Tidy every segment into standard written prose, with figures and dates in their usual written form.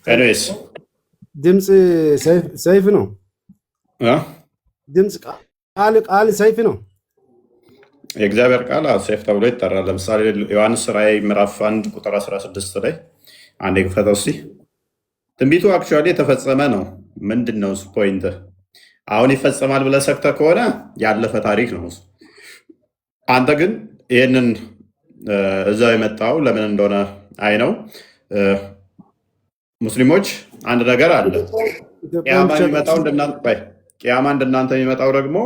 ኤኒዌይስ ድምፅ ሰይፍ ነው። ድምፅ ቃል ሰይፍ ነው። የእግዚአብሔር ቃል ሰይፍ ተብሎ ይጠራል። ለምሳሌ ዮሐንስ ራእይ ምዕራፍ 1 ቁጥር 16 ላይ አንድ ክፈተው እስኪ። ትንቢቱ አክቹዋሊ የተፈጸመ ነው። ምንድን ነው ፖይንት? አሁን ይፈጸማል ብለህ ሰግተህ ከሆነ ያለፈ ታሪክ ነው። አንተ ግን ይህንን እዛው የመጣው ለምን እንደሆነ አይ ነው። ሙስሊሞች አንድ ነገር አለ። ቅያማ እንደናንተ የሚመጣው ደግሞ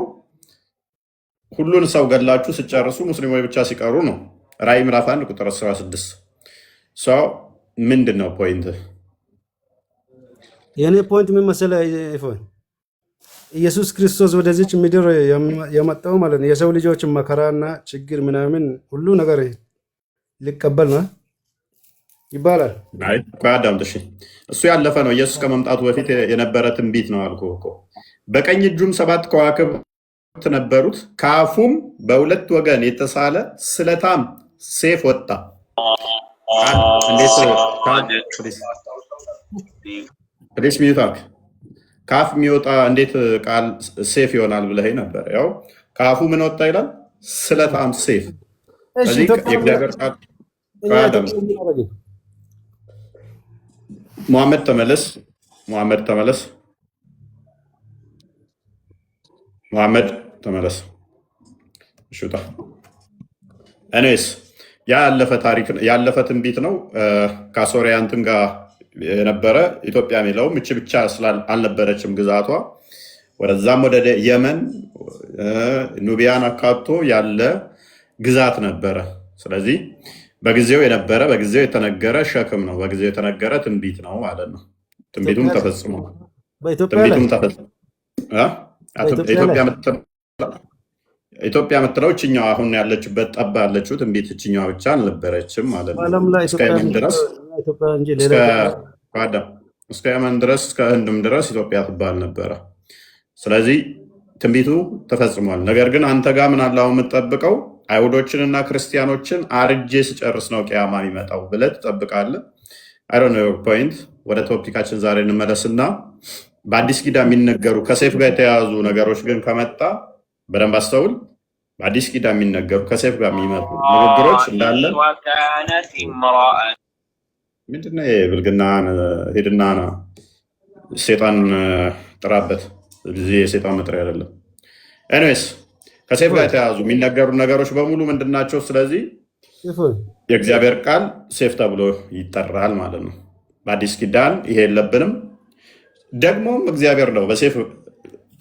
ሁሉን ሰው ገላችሁ ስጨርሱ ሙስሊሞች ብቻ ሲቀሩ ነው። ራእይ ምዕራፍ 1 ቁጥር 16 ሰው ምንድን ነው ፖይንት? የኔ ፖይንት ምን መሰለህ? ኢየሱስ ክርስቶስ ወደዚች ምድር የመጣው ማለት ነው የሰው ልጆች መከራና ችግር ምናምን ሁሉ ነገር ሊቀበል ነው ይባላል። አዳምጥ፣ እሱ ያለፈ ነው። ኢየሱስ ከመምጣቱ በፊት የነበረ ትንቢት ነው አልኩህ እኮ። በቀኝ እጁም 7 ከዋክብት ነበሩት፣ ከአፉም በሁለት ወገን የተሳለ ስለታም ሴፍ ወጣ። ፕሊስ ሚዩታክ ከአፍ የሚወጣ እንዴት ቃል ሴፍ ይሆናል ብለህ ነበር። ያው ከአፉ ምን ወጣ ይላል? ስለታም ሴፍ። የእግዚአብሔር ቃል ሙሐመድ ተመለስ፣ ሙሐመድ ተመለስ፣ ሙሐመድ ተመለስ። እሹታ እኔስ ያ ያለፈ ታሪክ ያለፈ ትንቢት ነው። ከሶሪያ እንትን ጋር የነበረ ኢትዮጵያ የሚለውም እች ብቻ አልነበረችም ግዛቷ። ወደዛም ወደ የመን ኑቢያን አካቶ ያለ ግዛት ነበረ። ስለዚህ በጊዜው የነበረ በጊዜው የተነገረ ሸክም ነው። በጊዜው የተነገረ ትንቢት ነው ማለት ነው። ትንቢቱም ተፈጽሞ ኢትዮጵያ የምትለው እችኛዋ አሁን ያለችበት ጠባ ያለችው ትንቢት እችኛዋ ብቻ አልነበረችም ማለት ነው። እስከ የመን ድረስ እስከ ህንድም ድረስ ኢትዮጵያ ትባል ነበረ። ስለዚህ ትንቢቱ ተፈጽሟል። ነገር ግን አንተ ጋር ምን አለ አሁን የምትጠብቀው? አይሁዶችንና ክርስቲያኖችን አርጄ ስጨርስ ነው ቅያማ የሚመጣው ብለህ ትጠብቃለህ። አይ ዶንት ኖ ዮር ፖይንት። ወደ ቶፒካችን ዛሬ እንመለስና በአዲስ ኪዳን የሚነገሩ ከሴፍ ጋር የተያያዙ ነገሮች ግን ከመጣ በደንብ አስተውል። በአዲስ ኪዳን የሚነገሩ ከሴፍ ጋር የሚመጡ ንግግሮች እንዳለ ምንድነው? ብልግና ሄድና ሴጣን ጥራበት። እዚህ የሴጣን መጥሪያ አይደለም። ኤኒዌይስ ከሴፍ ጋር የተያያዙ የሚነገሩ ነገሮች በሙሉ ምንድን ናቸው? ስለዚህ የእግዚአብሔር ቃል ሴፍ ተብሎ ይጠራል ማለት ነው። በአዲስ ኪዳን ይሄ የለብንም። ደግሞም እግዚአብሔር ነው በሴፍ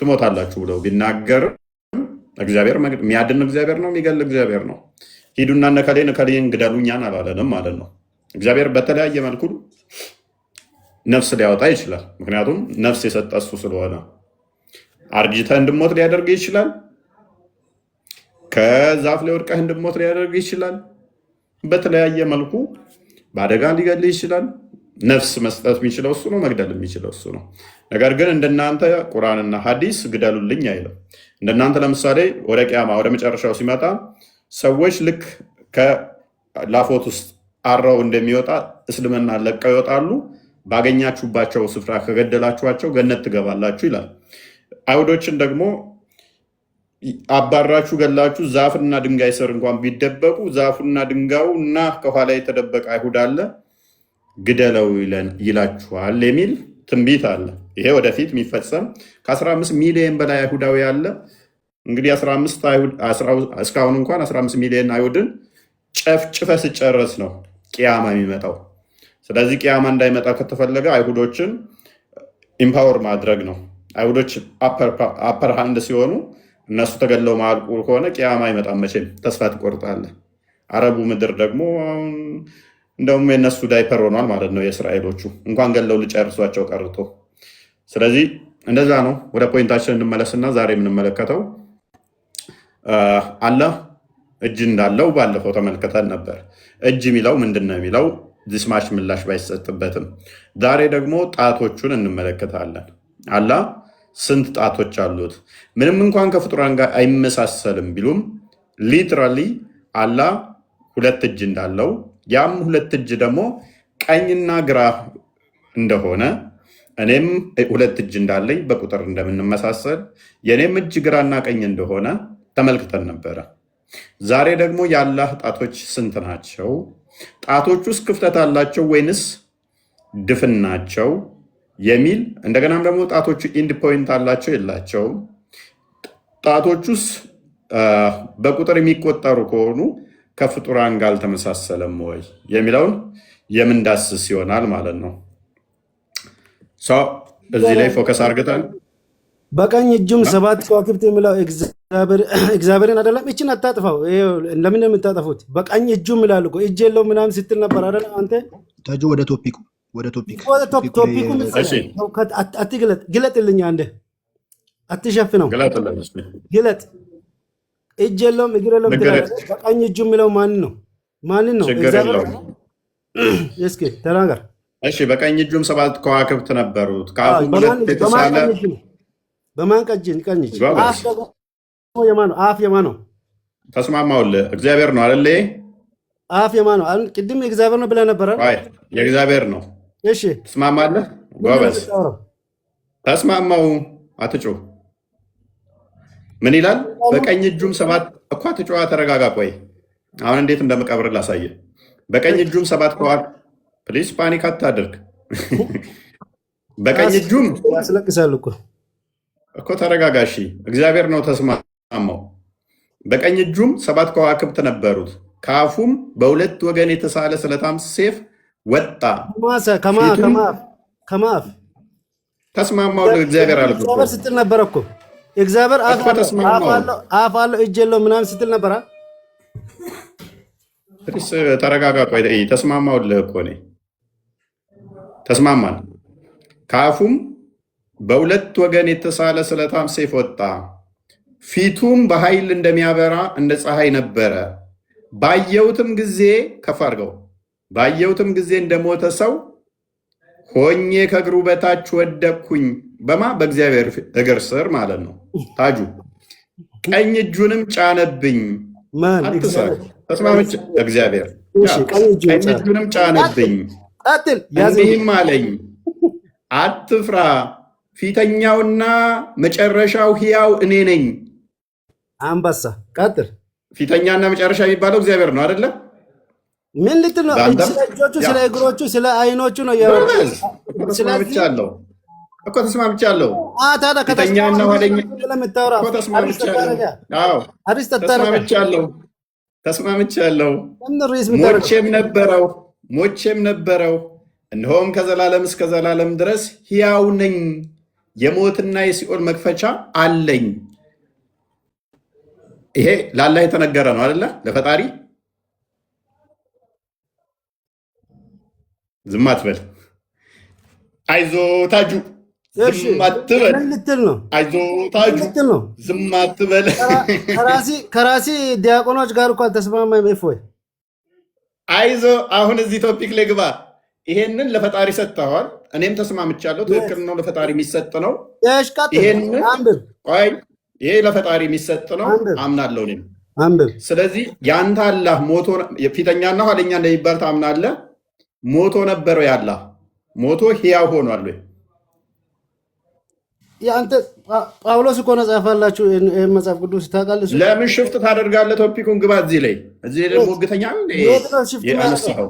ትሞታላችሁ ብለው ቢናገር እግዚአብሔር የሚያድን እግዚአብሔር ነው፣ የሚገል እግዚአብሔር ነው። ሂዱና ነከሌን ግደሉ እኛን አላለንም ማለት ነው። እግዚአብሔር በተለያየ መልኩ ነፍስ ሊያወጣ ይችላል። ምክንያቱም ነፍስ የሰጠ እሱ ስለሆነ አርጅተህ እንድሞት ሊያደርግ ይችላል። ከዛፍ ላይ ወድቀህ እንድሞት ሊያደርግ ይችላል። በተለያየ መልኩ በአደጋ ሊገል ይችላል። ነፍስ መስጠት የሚችለው እሱ ነው፣ መግደል የሚችለው እሱ ነው። ነገር ግን እንደናንተ ቁርአንና ሐዲስ ግደሉልኝ አይልም። እንደናንተ ለምሳሌ ወደ ቅያማ ወደ መጨረሻው ሲመጣ ሰዎች ልክ ከላፎት ውስጥ አራው እንደሚወጣ እስልምና ለቀው ይወጣሉ። ባገኛችሁባቸው ስፍራ ከገደላችኋቸው ገነት ትገባላችሁ ይላል። አይሁዶችን ደግሞ አባራችሁ ገላችሁ ዛፍና ድንጋይ ስር እንኳን ቢደበቁ ዛፉና ድንጋዩ እና ከኋላ የተደበቀ አይሁድ አለ ግደለው ይላችኋል የሚል ትንቢት አለ። ይሄ ወደፊት የሚፈጸም ከ15 ሚሊዮን በላይ አይሁዳዊ አለ። እንግዲህ እስካሁን እንኳን 15 ሚሊዮን አይሁድን ጨፍጭፈ ስጨረስ ነው ቅያማ የሚመጣው። ስለዚህ ቅያማ እንዳይመጣ ከተፈለገ አይሁዶችን ኢምፓወር ማድረግ ነው። አይሁዶች አፐር ሃንድ ሲሆኑ እነሱ ተገለው ማልቁ ከሆነ ቅያማ አይመጣም። መቼም ተስፋ ትቆርጣለህ። አረቡ ምድር ደግሞ እንደውም የነሱ ዳይፐር ሆኗል ማለት ነው። የእስራኤሎቹ እንኳን ገለው ልጨርሷቸው ቀርቶ። ስለዚህ እንደዛ ነው። ወደ ፖይንታችን እንመለስና ዛሬ የምንመለከተው አላህ እጅ እንዳለው ባለፈው ተመልክተን ነበር። እጅ የሚለው ምንድን ነው የሚለው ዚስማሽ ምላሽ ባይሰጥበትም፣ ዛሬ ደግሞ ጣቶቹን እንመለከታለን። አላህ ስንት ጣቶች አሉት? ምንም እንኳን ከፍጡራን ጋር አይመሳሰልም ቢሉም ሊትራሊ አላህ 2 እጅ እንዳለው ያም 2 እጅ ደግሞ ቀኝና ግራ እንደሆነ እኔም ሁለት እጅ እንዳለኝ በቁጥር እንደምንመሳሰል የእኔም እጅ ግራና ቀኝ እንደሆነ ተመልክተን ነበረ። ዛሬ ደግሞ የአላህ ጣቶች ስንት ናቸው? ጣቶች ውስጥ ክፍተት አላቸው ወይንስ ድፍን ናቸው የሚል እንደገናም ደግሞ ጣቶቹ ኢንድ ፖይንት አላቸው የላቸውም? ጣቶች ውስጥ በቁጥር የሚቆጠሩ ከሆኑ ከፍጡራን ጋር አልተመሳሰለም ወይ የሚለውን የምንዳስስ ይሆናል ማለት ነው። እዚህ ላይ ፎከስ አርግተን በቀኝ እጁም 7 ከዋክብት የሚለው እግዚአብሔርን አይደለም። እችን አታጥፋው። ለምን የምታጠፉት? በቀኝ እጁም ይላል እኮ እጅ የለው ምናምን ስትል ነበር አይደል? አንተ ታጁ ወደ ቶፒኩ አትግለጥ። ግለጥልኝ አንዴ፣ አትሸፍነው፣ ግለጥ። እጅ የለውም እግር የለውም ትላለህ። በቀኝ እጁ የሚለው ማንን ነው? እስኪ ተናገር። እሺ፣ በቀኝ እጁም 7 ከዋክብት ነበሩት። ከአፉ ሁለት የተሳለ በማን ቀኝ እጅ? አፍ ደግሞ የማን ነው? አፍ የማን ነው? ተስማማውልህ። እግዚአብሔር ነው አይደል? አፍ የማን ነው? ቅድም የእግዚአብሔር ነው ብለህ ነበረ። የእግዚአብሔር ነው። እሺ፣ ትስማማለህ? ጎበዝ፣ ተስማማው። አትጩህ። ምን ይላል? በቀኝ እጁም 7 እኮ አትጩህ። ተረጋጋ። ቆይ አሁን እንዴት እንደምቀብር ላሳየህ። በቀኝ እጁም 7 ከዋክብት ፕሊስ ፓኒክ አታድርግ። በቀኝ እጁም ያስለቅሳል እኮ ተረጋጋሺ። እግዚአብሔር ነው ተስማማው። በቀኝ እጁም 7 ከዋክብት ነበሩት። ከአፉም በሁለት ወገን የተሳለ ስለታም ሰይፍ ወጣ። ከማፍ ተስማማው። እግዚአብሔር አለ ስትል ነበረ እኮ እግዚአብሔር አፍ አለው እጅ የለው ምናምን ስትል ነበረ። ተረጋጋ። ቆይ ተስማማውልህ እኮ እኔ ተስማማን። ከአፉም በሁለት ወገን የተሳለ ስለታም ሰይፍ ወጣ። ፊቱም በኃይል እንደሚያበራ እንደ ፀሐይ ነበረ። ባየሁትም ጊዜ ከፍ አድርገው፣ ባየሁትም ጊዜ እንደሞተ ሰው ሆኜ ከእግሩ በታች ወደቅኩኝ። በእግዚአብሔር እግር ስር ማለት ነው። ታጁ ቀኝ እጁንም ጫነብኝ። ተስማምቼ እግዚአብሔር ቀኝ እጁንም ጫነብኝ። እንዲህም አለኝ፣ አትፍራ፣ ፊተኛውና መጨረሻው ሕያው እኔ ነኝ። አንበሳ ቀጥል። ፊተኛና መጨረሻ የሚባለው እግዚአብሔር ነው አይደለ? ምን ልትል ነው? ስለ እጆቹ፣ ስለ እግሮቹ፣ ስለ አይኖቹ ነው። ተስማምቻለሁ እኮ ተስማምቻለሁ። ፊተኛና ኋለኛ ተስማምቻለሁ። ሞቼም ነበረው እነሆም ከዘላለም እስከ ዘላለም ድረስ ሕያው ነኝ። የሞትና የሲኦል መክፈቻ አለኝ። ይሄ ለአላህ የተነገረ ነው አይደለ? ለፈጣሪ ዝም አትበል። አይዞ ታጁ ዝም አትበል። አይዞ ታጁ ዝም አትበል። ከራሲ ዲያቆኖች ጋር እኮ አልተስማማም። እፎይ አይዞ አሁን እዚህ ቶፒክ ላይ ግባ። ይሄንን ለፈጣሪ ሰጥተዋል። እኔም ተስማምቻለሁ። ትክክል ነው። ለፈጣሪ የሚሰጥ ነው። ይሄ ለፈጣሪ የሚሰጥ ነው አምናለሁ እኔም። ስለዚህ የአንተ አላህ ሞቶ ፊተኛና ኋለኛ እንደሚባል ታምናለህ። ሞቶ ነበረው ያላህ ሞቶ ሕያው ሆኗል ወይ? የአንተ ጳውሎስ እኮ ነው ጻፋላችሁ መጽሐፍ ቅዱስ ታውቃለህ። ለምን ሽፍት ታደርጋለህ? ቶፒኩን ግባ። እዚህ ላይ ደግሞ ግተኛ ያነሳኸው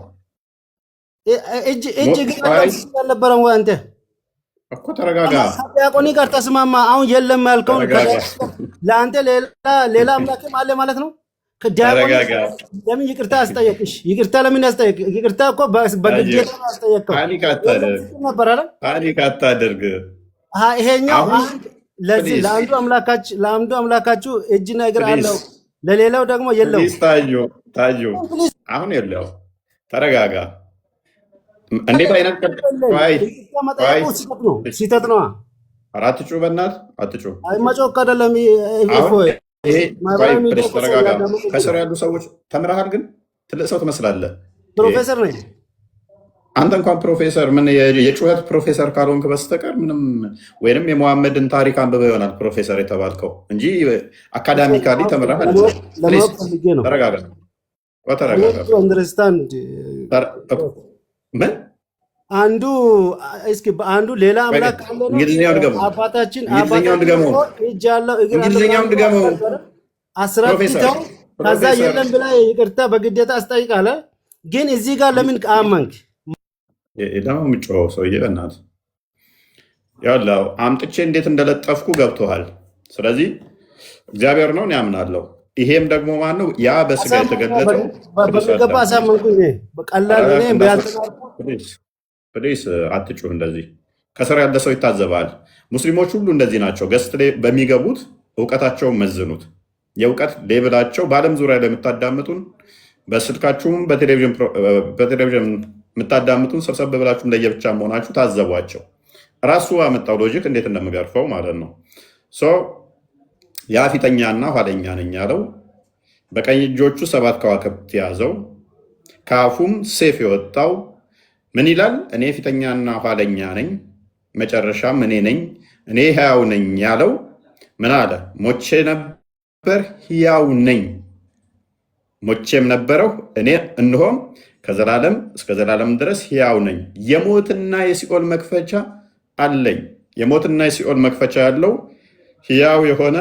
እጅ ግን አልነበረም ወይ? አንተ እኮ ተረጋጋ። ዲያቆኒ ጋር ተስማማ። አሁን የለም ያልከውን ለአንተ ሌላ አምላክም አለ ማለት ነው። ለምን ይቅርታ አስጠየቅሽ? ይቅርታ ለምን ያስጠየቅ? ይቅርታ እኮ በግዴታ አስጠየቅከው ነበር አይደል? ፓኒክ አታድርግ። ይሄኛው ለዚህ ለአንዱ አምላካችሁ እጅና እግር አለው፣ ለሌላው ደግሞ የለው። ታዩ አሁን የለው። ተረጋጋ። እንዴት አይነት ሲተት ነው? አትጩ፣ በእናትህ አትጩ። መጮክ አይደለም። ከስር ያሉ ሰዎች ተምረሃል፣ ግን ትልቅ ሰው ትመስላለህ። ፕሮፌሰር ነኝ። አንተ እንኳን ፕሮፌሰር ምን የጩኸት ፕሮፌሰር ካልሆንክ በስተቀር ምንም፣ ወይንም የመሐመድን ታሪክ አንብበህ ይሆናል ፕሮፌሰር የተባልከው እንጂ አካዳሚካሊ ተምረሃል። ተረጋጋ። ምን አንዱ እስኪ አንዱ ሌላ አምላክ አለ ነው። እንግሊዝኛውን ድገመው። አባታችን እንግሊዝኛውን ድገመው። እጅ ያለው እግር ያለው እንግሊዝኛውን ድገመው። አስረድተው ከዛ የለም ብላ ይቅርታ በግዴታ አስጠይቃለ። ግን እዚህ ጋር ለምን አመንክ? ደግሞ የምጮኸው ሰውዬ በእናትህ ያለው አምጥቼ እንዴት እንደለጠፍኩ ገብቶሃል። ስለዚህ እግዚአብሔር ነው ያምናለው። ይሄም ደግሞ ማን ነው? ያ በስጋ የተገለጠው በሚገባ አሳመንኩኝ። በቀላል ፕሊስ አትጩህ። እንደዚህ ከስር ያለ ሰው ይታዘባል። ሙስሊሞች ሁሉ እንደዚህ ናቸው። ገስት ላይ በሚገቡት እውቀታቸውን መዝኑት። የእውቀት ሌብላቸው በዓለም ዙሪያ ላይ የምታዳምጡን በስልካችሁም በቴሌቪዥን የምታዳምጡን ሰብሰብ ብላችሁም ለየብቻ መሆናችሁ ታዘቧቸው። ራሱ አመጣው ሎጂክ እንዴት እንደምገርፈው ማለት ነው። ያ ፊተኛና ኋለኛ ነኝ ያለው በቀኝ እጆቹ 7 ከዋክብት ያዘው ከአፉም ሴፍ የወጣው ምን ይላል? እኔ ፊተኛና ኋለኛ ነኝ መጨረሻም እኔ ነኝ፣ እኔ ሕያው ነኝ ያለው ምን አለ? ሞቼ ነበር ሕያው ነኝ፣ ሞቼም ነበረው እኔ እንሆም ከዘላለም እስከ ዘላለም ድረስ ሕያው ነኝ፣ የሞትና የሲኦል መክፈቻ አለኝ። የሞትና የሲኦል መክፈቻ ያለው ሕያው የሆነ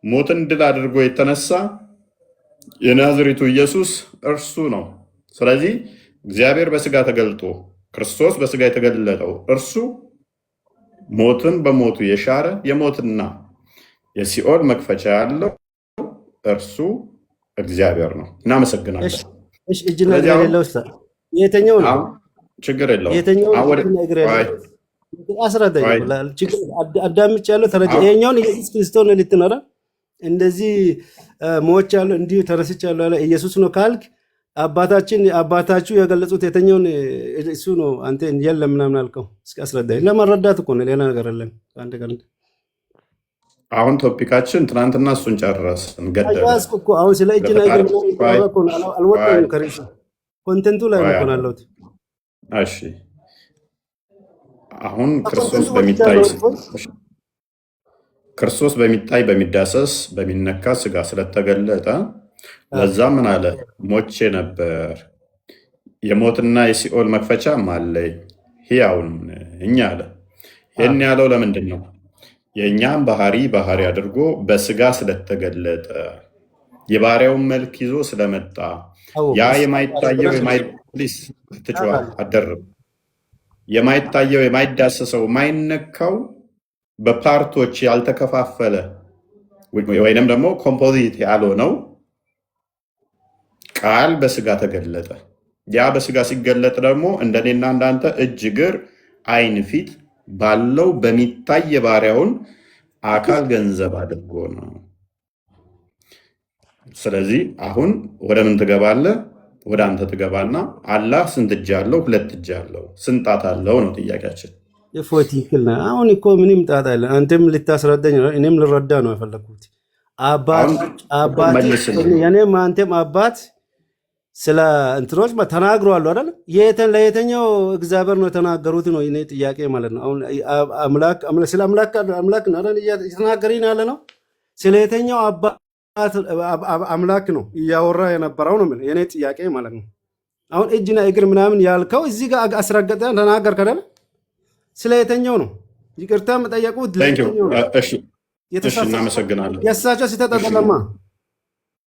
ሞትን ድል አድርጎ የተነሳ የናዝሬቱ ኢየሱስ እርሱ ነው። ስለዚህ እግዚአብሔር በስጋ ተገልጦ ክርስቶስ በስጋ የተገለጠው እርሱ ሞትን በሞቱ የሻረ የሞትና የሲኦል መክፈቻ ያለው እርሱ እግዚአብሔር ነው። እናመሰግናለን። የተኛው ነው ችግር የለውም። አስረዳኝ። አዳምጭ ያለው ተረጃ ይሄኛውን ኢየሱስ ክርስቶስ ነው ልትኖረ እንደዚህ ሞች ያለው እንዲሁ ተረስች ያለው ያለ ኢየሱስ ነው ካልክ አባታችሁ የገለጹት የተኛውን እሱ ነው። አንተ የለም ምናምን አልከው። እስኪ አስረዳኝ። ለመረዳት እኮ ነው፣ ሌላ ነገር አለን። አንድ ቀን አሁን ቶፒካችን ትናንትና እሱን ጨረስን ገደልኩ እኮ። አሁን ስለ እጅ ነገር አልወጣም ከርዕሱ ኮንቴንቱ ላይ ነው ያለሁት። እሺ አሁን ክርስቶስ በሚታይ በሚዳሰስ በሚነካ ስጋ ስለተገለጠ ለዛ ምን አለ? ሞቼ ነበር የሞትና የሲኦል መክፈቻም አለኝ ሕያው ነኝ አለ። ይህን ያለው ለምንድን ነው? የእኛም ባህሪ አድርጎ በስጋ ስለተገለጠ የባሪያውን መልክ ይዞ ስለመጣ ያ የማይታየው የማይታየው የማይዳሰሰው የማይነካው በፓርቶች ያልተከፋፈለ ወይንም ደግሞ ኮምፖዚት ያልሆነው ቃል በስጋ ተገለጠ። ያ በስጋ ሲገለጥ ደግሞ እንደኔና እንዳንተ እጅ፣ እግር፣ ዓይን፣ ፊት ባለው በሚታይ የባሪያውን አካል ገንዘብ አድርጎ ነው። ስለዚህ አሁን ወደ ምን ትገባለህ? ወደ አንተ ትገባና አላህ ስንት እጅ አለው? 2 እጅ አለው። ስንት ጣት አለው ነው ጥያቄያችን። ትክክል ነህ። አሁን እኮ ምንም ጣት አለ። አንተም ልታስረዳኝ ነው፣ እኔም ልረዳ ነው የፈለኩት። የኔም አንተም አባት ስለ እንትኖች ተናግረዋል አይደል? ለየትኛው እግዚአብሔር ነው የተናገሩት ነው እኔ ጥያቄ ማለት ነው። አሁን ስለ አምላክ ነው እየተናገርን ያለ ነው። ስለ የትኛው አምላክ ነው እያወራ የነበረው ነው የኔ ጥያቄ ማለት ነው። አሁን እጅና እግር ምናምን ያልከው እዚህ ጋር አስረገጠ ተናገርክ አይደል? ስለ የትኛው ነው ይቅርታ መጠየቁት? ለየትኛው ነው? እሺ እናመሰግናለን። የእሳቸው ሲተጠቀለማ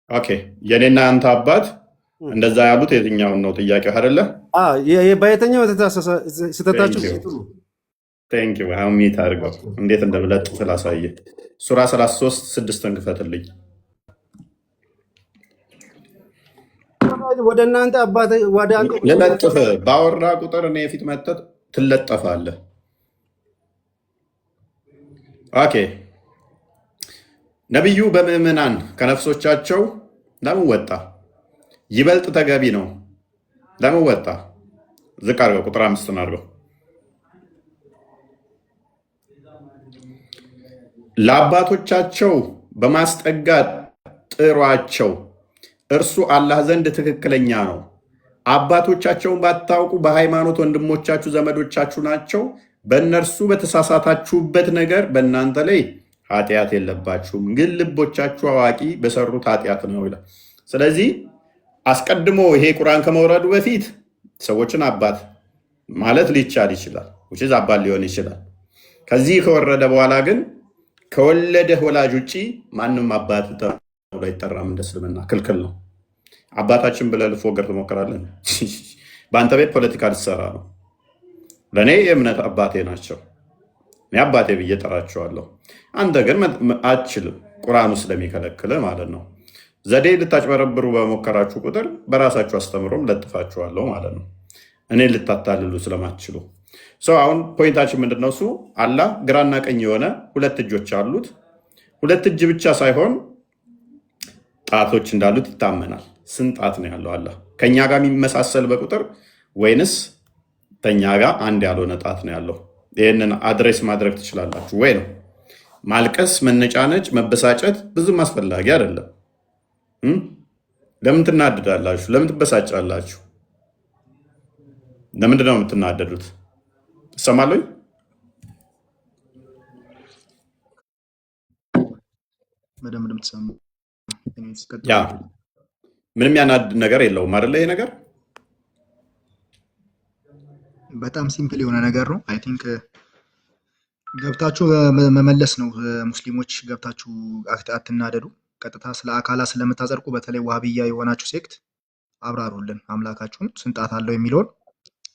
ኦኬ፣ የኔና አንተ አባት እንደዛ ያሉት የትኛውን ነው ጥያቄው አይደለ? በየትኛው ስተታችሁ ቴንኪው። አሁን ሚት አድርገው እንዴት እንደምለጥ ስላሳየ ሱራ 33:6 ክፈትልኝ። ወደ እናንተ አባት ወደ አንተ ልለጥፍ ባወራ ቁጥር እኔ የፊት መተት ትለጠፋለህ። ኦኬ ነቢዩ በምዕመናን ከነፍሶቻቸው ለምን ወጣ? ይበልጥ ተገቢ ነው። ለምን ወጣ? ዝቅ አድርገው ቁጥር 5 አድርገው። ለአባቶቻቸው በማስጠጋት ጥሯቸው፣ እርሱ አላህ ዘንድ ትክክለኛ ነው። አባቶቻቸውን ባታውቁ በሃይማኖት ወንድሞቻችሁ ዘመዶቻችሁ ናቸው። በእነርሱ በተሳሳታችሁበት ነገር በእናንተ ላይ ኃጢአት የለባችሁም፣ ግን ልቦቻችሁ አዋቂ በሰሩት ኃጢአት ነው ይላል። ስለዚህ አስቀድሞ ይሄ ቁርአን ከመውረዱ በፊት ሰዎችን አባት ማለት ሊቻል ይችላል። አባት ሊሆን ይችላል። ከዚህ ከወረደ በኋላ ግን ከወለደህ ወላጅ ውጭ ማንም አባት ተብሎ አይጠራም። እንደ እስልምና ክልክል ነው። አባታችን ብለህ ልትፎገር ትሞክራለህ። በአንተ ቤት ፖለቲካ ልትሰራ ነው። ለእኔ የእምነት አባቴ ናቸው። እኔ አባቴ ብዬ ጠራቸዋለሁ። አንተ ግን አትችልም፣ ቁርአኑ ስለሚከለክል ማለት ነው። ዘዴ ልታጭበረብሩ በሞከራችሁ ቁጥር በራሳችሁ አስተምሮም ለጥፋችኋለሁ ማለት ነው። እኔ ልታታልሉ ስለማትችሉ አሁን ፖይንታችን ምንድነው? እሱ አላህ ግራና ቀኝ የሆነ ሁለት እጆች አሉት። ሁለት እጅ ብቻ ሳይሆን ጣቶች እንዳሉት ይታመናል። ስንት ጣት ነው ያለው አላህ? ከኛ ጋር የሚመሳሰል በቁጥር ወይንስ ከኛ ጋር አንድ ያልሆነ ጣት ነው ያለው? ይህንን አድሬስ ማድረግ ትችላላችሁ ወይ ነው። ማልቀስ፣ መነጫነጭ፣ መበሳጨት ብዙም አስፈላጊ አይደለም። ለምን ትናደዳላችሁ? ለምን ትበሳጫላችሁ? ለምንድን ነው የምትናደዱት? እሰማለሁ። ምንም ያናድድ ነገር የለውም አይደለ? ይሄ ነገር በጣም ሲምፕል የሆነ ነገር ነው። አይ ቲንክ ገብታችሁ መመለስ ነው። ሙስሊሞች ገብታችሁ አትናደዱ። ቀጥታ ስለ አካላት ስለምታጸድቁ በተለይ ዋህብያ የሆናችሁ ሴክት አብራሩልን አምላካችሁን ስንት ጣት አለው የሚለውን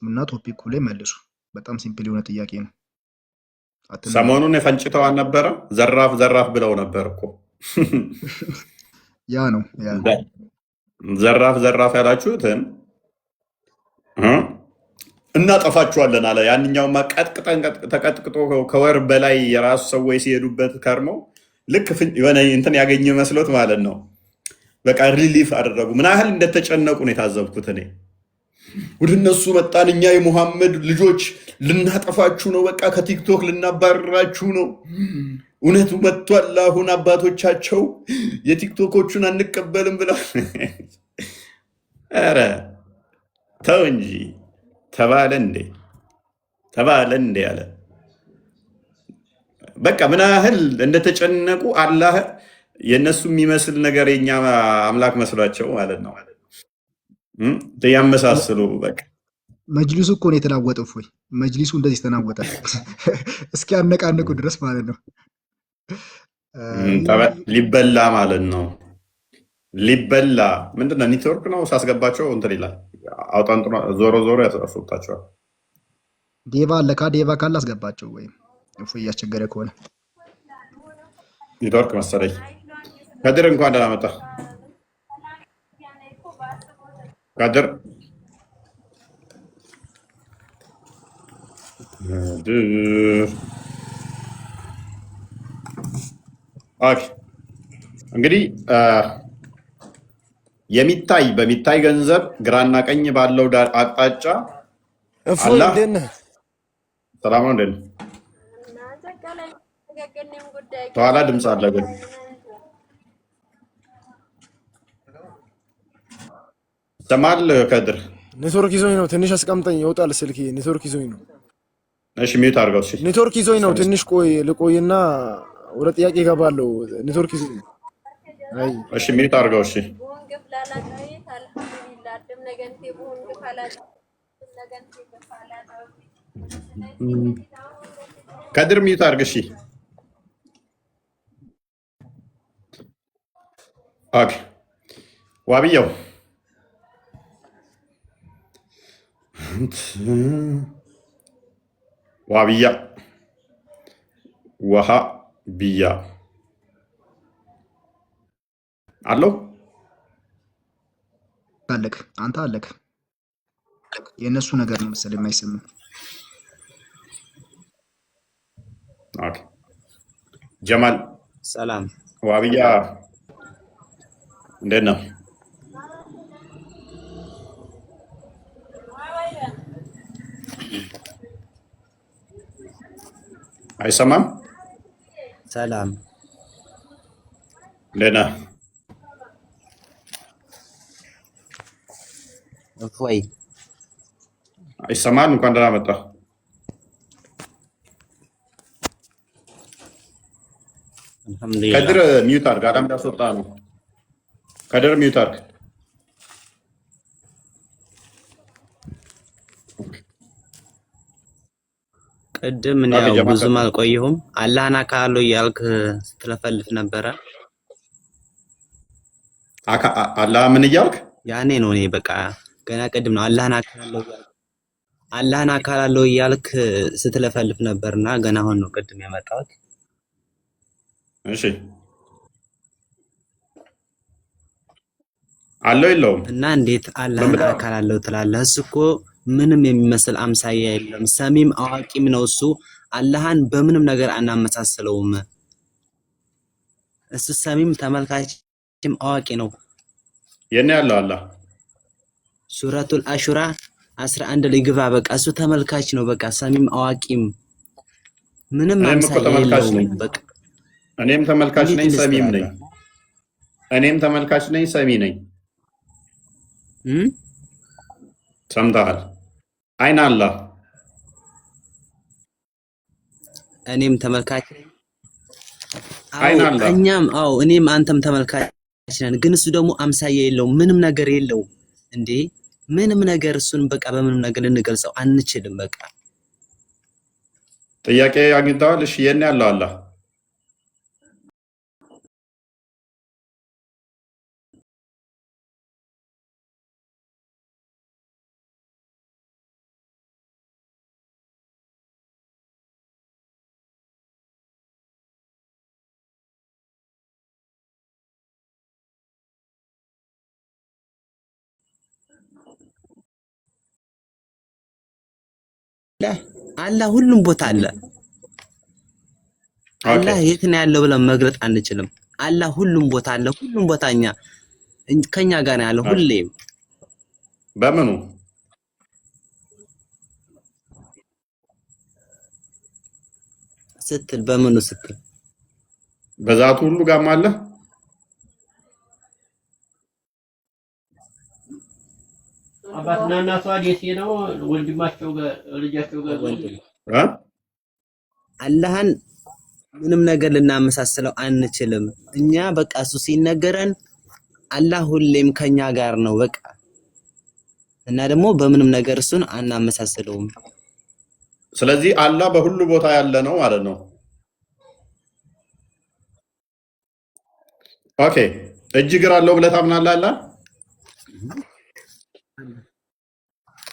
እና ቶፒኩ ላይ መልሱ። በጣም ሲምፕል የሆነ ጥያቄ ነው። ሰሞኑን የፈንጭተዋን ነበረ ዘራፍ ዘራፍ ብለው ነበር እኮ ያ ነው ዘራፍ ዘራፍ ያላችሁትን እናጠፋችኋለን አለ። ያንኛውማ ቀጥቅጠን ተቀጥቅጦ ከወር በላይ የራሱ ሰዎች ሲሄዱበት ከርመው ልክ የሆነ እንትን ያገኘ መስሎት ማለት ነው። በቃ ሪሊፍ አደረጉ። ምን ያህል እንደተጨነቁ ነው የታዘብኩት እኔ። ወደ እነሱ መጣን እኛ የሙሐመድ ልጆች ልናጠፋችሁ ነው፣ በቃ ከቲክቶክ ልናባረራችሁ ነው። እውነቱ መጥቷል። አሁን አባቶቻቸው የቲክቶኮቹን አንቀበልም ብለው ኧረ ተው እንጂ ተባለ እንዴ አለ። በቃ ምን ያህል እንደተጨነቁ አላህ የእነሱ የሚመስል ነገር የኛ አምላክ መስሏቸው ማለት ነው ያመሳስሉ። በቃ መጅሊሱ እኮ ነው የተናወጠው። እፎይ መጅሊሱ እንደዚህ ተናወጠ እስኪ አነቃነቁ ድረስ ማለት ነው። ሊበላ ማለት ነው። ሊበላ ምንድነው? ኔትወርክ ነው ሳስገባቸው እንትን ይላል። አውጣንጡ ዞሮ ዞሮ ያስወጣቸዋል። ዴቫ አለካ ዴቫ ካለ አስገባቸው። ወይም እፎይ እያስቸገረ ከሆነ ኔትወርክ መሰለኝ። ከድር እንኳን ደህና መጣ። ከድር እንግዲህ በሚታይ ገንዘብ ግራና ቀኝ ባለው አቅጣጫ አላህ ሰላም ነው። እንደት ተኋላ ድምፅ አለ ግን ይሰማል። ከድር ኔትወርክ ይዞኝ ነው። ትንሽ አስቀምጠኝ፣ ይወጣል ስልክ። ኔትወርክ ይዞኝ ነው። እሺ ሚዩት አድርገው። እሺ ኔትወርክ ይዞኝ ነው። ትንሽ ልቆይና ወደ ጥያቄ እገባለሁ። ኔትወርክ ይዞኝ ነው። አይ እሺ ሚዩት አድርገው። እሺ ከድር ሚዩት አድርግ። እሺ ኦኬ ዋብየው ዋብያ ውሃ ብያ አለው አለክ አንተ አለክ። የእነሱ ነገር ነው መሰለኝ የማይሰማው። ኦኬ ጀማል ሰላም ዋብያ እንዴት ነው? አይሰማም? ሰላም እንዴት ነህ? እፎይ አይሰማል? እንኳን ደህና መጣህ። አልሐምዱሊላህ። ከድር ሚዩት አድርግ። አዳም እንዳስወጣ ነው። ከድር ሚዩት አድርግ። ቅድም ምን ያው ብዙም አልቆየሁም። አላህን አካለው እያልክ ስትለፈልፍ ነበረ። አላህ ምን እያልክ? ያኔ ነው እኔ በቃ ገና ቅድም ነው አላህን አካለው እያልክ ስትለፈልፍ ነበርና ገና አሁን ነው ቅድም የመጣሁት። እሺ አለው የለውም እና እንዴት አላህን አካለው ትላለህ? እሱ እኮ ምንም የሚመስል አምሳያ የለም። ሰሚም አዋቂም ነው እሱ። አላህን በምንም ነገር አናመሳስለውም። እሱ ሰሚም ተመልካችም አዋቂ ነው። የኔ ያለው አላህ ሱረቱል አሹራ 11 ላይ ግባ። በቃ እሱ ተመልካች ነው። በቃ ሰሚም አዋቂም ምንም አምሳያ የለውም። በቃ እኔም ተመልካች ነኝ፣ ሰሚም ነኝ። እኔም ተመልካች ነኝ፣ ሰሚ ነኝ። ሰምተሃል? አይን አላህ እኔም ተመልካች ነኝ። እኛም እኔም አንተም ተመልካች ነን። ግን እሱ ደግሞ አምሳያ የለውም፣ ምንም ነገር የለውም። እንዴ ምንም ነገር እሱን በቃ በምንም ነገር ልንገልጸው አንችልም። በቃ ጥያቄ አግኝተዋል። እሺ የኔ ያለው አላህ አላህ ሁሉም ቦታ አለ። አላህ የት ነው ያለው ብለን መግለጥ አንችልም። አላህ ሁሉም ቦታ አለ። ሁሉም ቦታ ከኛ ጋር ነው ያለው ሁሌም። በምኑ ስትል በምኑ ስትል በዛቱ ሁሉ ጋርም አለ። አባትና እናቷ ደሴ ነው፣ ወንድማቸው ጋር ልጃቸው ጋር አላህን ምንም ነገር ልናመሳስለው አንችልም። እኛ በቃ እሱ ሲነገረን አላህ ሁሌም ከኛ ጋር ነው በቃ። እና ደግሞ በምንም ነገር እሱን አናመሳስለውም። ስለዚህ አላህ በሁሉ ቦታ ያለ ነው ማለት ነው። ኦኬ እጅ እግር አለው ብለህ ታምናለህ?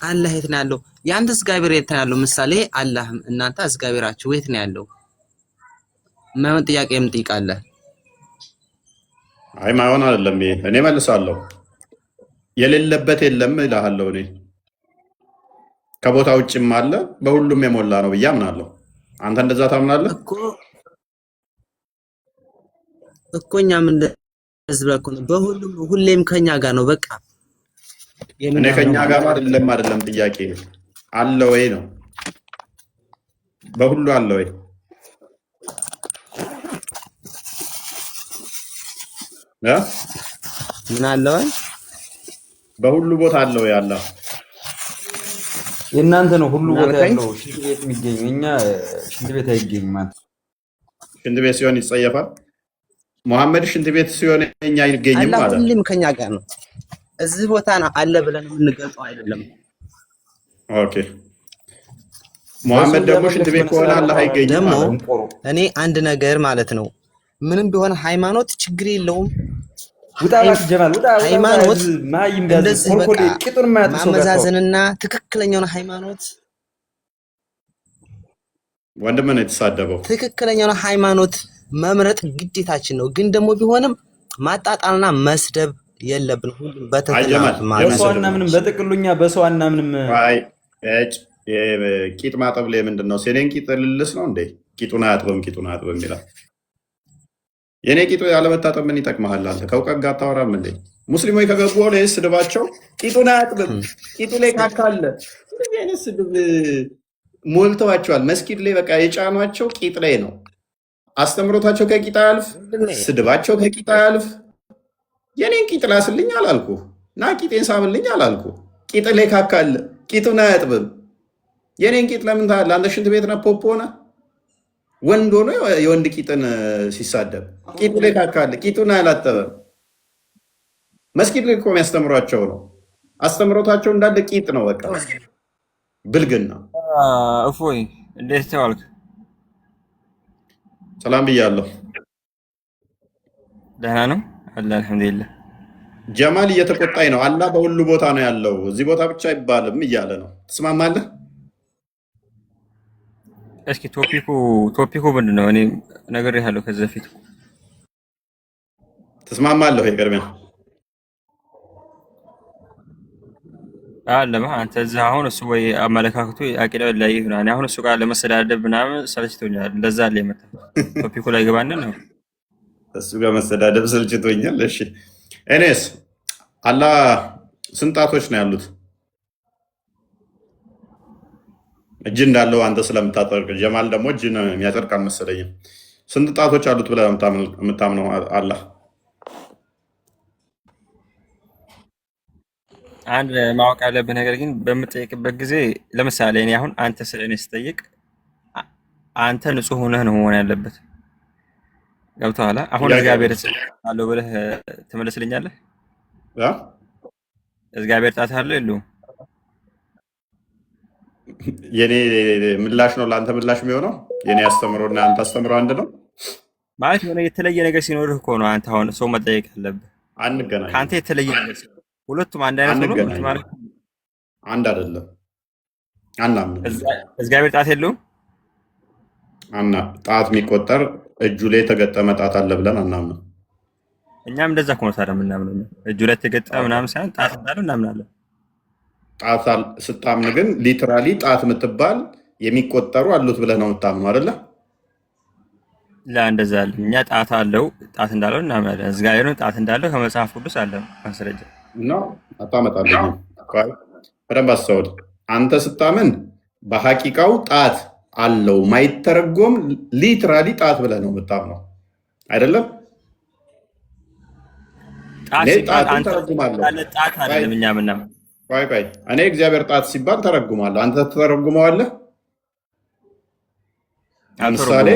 አላህ የት ነው ያለው? ያንተ እግዚአብሔር የት ነው ያለው? ምሳሌ አላህ እናንተ እግዚአብሔራችሁ የት ነው ያለው? ማይሆን ጥያቄ የምትጠይቃለህ? አይ ማይሆን አይደለም። እኔ መልሳለሁ። የሌለበት የለም እልሃለሁ። እኔ ከቦታ ውጭም አለ፣ በሁሉም የሞላ ነው ብዬ አምናለሁ። አንተ እንደዛ ታምናለህ? እኮ እኛም እንደዚህ ብለህ እኮ ነው። በሁሉም ሁሌም ከኛ ጋር ነው በቃ። እኔ ከኛ ጋር አይደለም ጥያቄ አለ ወይ ነው። በሁሉ አለ ወይ? ምን አለ ወይ? በሁሉ ቦታ አለ ወይ? አላህ የእናንተ ነው ሁሉ ቦታ ያለው ሽንት ቤት የሚገኝ፣ እኛ ሽንት ቤት አይገኝም ማለት። ሽንት ቤት ሲሆን ይጸየፋል። መሐመድ ሽንት ቤት ሲሆን እኛ አይገኝም ማለት አላህ ሁሌም ከኛ ጋር ነው። እዚህ ቦታ ነው አለ ብለን የምንገልጸው አይደለም። ኦኬ መሐመድ ደግሞ ሽንት ቤት ከሆነ አላህ አይገኝም ማለት ነው። እኔ አንድ ነገር ማለት ነው ምንም ቢሆን ሃይማኖት ችግር የለውም። ሃይማኖት እንደዚህ በቃ ማመዛዘንና ትክክለኛውን ሃይማኖት ወንድም ነው የተሳደበው። ትክክለኛውን ሃይማኖት መምረጥ ግዴታችን ነው። ግን ደግሞ ቢሆንም ማጣጣልና መስደብ የለብን። ሁሉም በተከታታይ በሰውና ምንም በጥቅሉኛ በሰውና ምንም ቂጥ ማጠብ ላይ ምንድነው? ሴኔን ቂጥ ልልስ ነው እንዴ? ቂጡን አያጥብም ይላል። የኔ ቂጡ ያለመታጠብ ምን ይጠቅመሃል አንተ? ከእውቀት ጋር አታወራም እንዴ? ሙስሊሞች ከገቡ ላይ ስድባቸው ቂጡን አያጥብም፣ ቂጡ ላይ ካካለ እንደዚህ አይነት ስድብ ሞልተዋቸዋል። መስጊድ ላይ በቃ የጫኗቸው ቂጥ ላይ ነው። አስተምሮታቸው ከቂጥ አያልፍ፣ ስድባቸው ከቂጥ አያልፍ። የኔን ቂጥ ላስልኝ አላልኩ፣ ና ቂጤን ሳምልኝ አላልኩ። ቂጥ ላይ ካካለ ቂጡን አያጥብም። የኔን ቂጥ ለምን ታያለህ? አንተ ሽንት ቤት ነህ ፖፖ ነህ? ወንድ ሆኖ የወንድ ቂጥን ሲሳደብ ቂጡ ላይ ካካለ ቂጡን አያላጠበም። መስጊድ ላይ እኮ የሚያስተምሯቸው ነው። አስተምሮታቸው እንዳለ ቂጥ ነው። በቃ ብልግና። እፎይ እንዴት ዋልክ? ሰላም ብያለሁ። ደህና ነው አለ አልሐምዱሊላህ። ጀማል እየተቆጣኝ ነው። አላህ በሁሉ ቦታ ነው ያለው፣ እዚህ ቦታ ብቻ አይባልም እያለ ነው። ትስማማለህ? እስኪ ቶፒኩ ምንድን ነው? እኔ ነግሬሃለሁ ከዚህ በፊት። ትስማማለህ ወይ? ቅድሚያ አለማ አንተ እዚህ አሁን እሱ ወይ አመለካከቱ አቂዳው ላይ ይሆናል። አሁን እሱ ጋር ለመሰዳደብ ምናምን ሰልችቶኛል። እንደዛ አለ የመጣ ቶፒኩ ላይ ገባንን ነው። እሱ ጋር መሰዳደብ ሰልችቶኛል። እሺ እኔስ አላህ ስንት ጣቶች ነው ያሉት? እጅ እንዳለው አንተ ስለምታጠርቅ፣ ጀማል ደግሞ እጅ ነው የሚያጠርቅ አልመሰለኝም። ስንት ጣቶች አሉት ብለህ የምታምነው አላህ? አንድ ማወቅ ያለብህ ነገር ግን በምጠይቅበት ጊዜ ለምሳሌ እኔ አሁን አንተ ስለ እኔ ስጠይቅ አንተ ንጹህ ሆነህ ነው መሆን ያለበት። ገብቶሃል? አሁን እግዚአብሔር አለው ብለህ ትመልስልኛለህ? እግዚአብሔር ጣት አለው የለውም? የኔ ምላሽ ነው ለአንተ ምላሽ የሚሆነው። የኔ አስተምሮና አንተ አስተምሮ አንድ ነው ማለት የሆነ የተለየ ነገር ሲኖርህ እኮ ነው አንተ አሁን ሰው መጠየቅ ያለብህ። አንገናኝ። ከአንተ የተለየ ነገር ሲኖር ሁለቱም አንድ አይነት ነው ማለት አንድ አይደለም። አናምን። እግዚአብሔር ጣት የለውም? ጣት የሚቆጠር እጁ ላይ የተገጠመ ጣት አለ ብለን አናምንም። እኛም እንደዛ ከሆነ ታዲያ የምናምነው እጁ ላይ የተገጠመ ምናምን ሳይሆን ጣት እንዳለው እናምናለን። ጣት ስታምን ግን ሊትራሊ ጣት የምትባል የሚቆጠሩ አሉት ብለህ ነው የምታምነው አይደለ? እንደዛ አለ። እኛ ጣት አለው ጣት እንዳለው እናምናለን። እግዚአብሔር ጣት እንዳለው ከመጽሐፍ ቅዱስ አለ ማስረጃ ነው። አታመጣልኝ። በደንብ አስተውል። አንተ ስታምን በሐቂቃው ጣት አለው ማይተረጎም ሊትራሊ ጣት ብለህ ነው የምታምነው አይደለም? ጣትን ተረጉማለሁ። እኔ እግዚአብሔር ጣት ሲባል ተረጉማለሁ። አንተ ተረጉመዋለህ? ለምሳሌ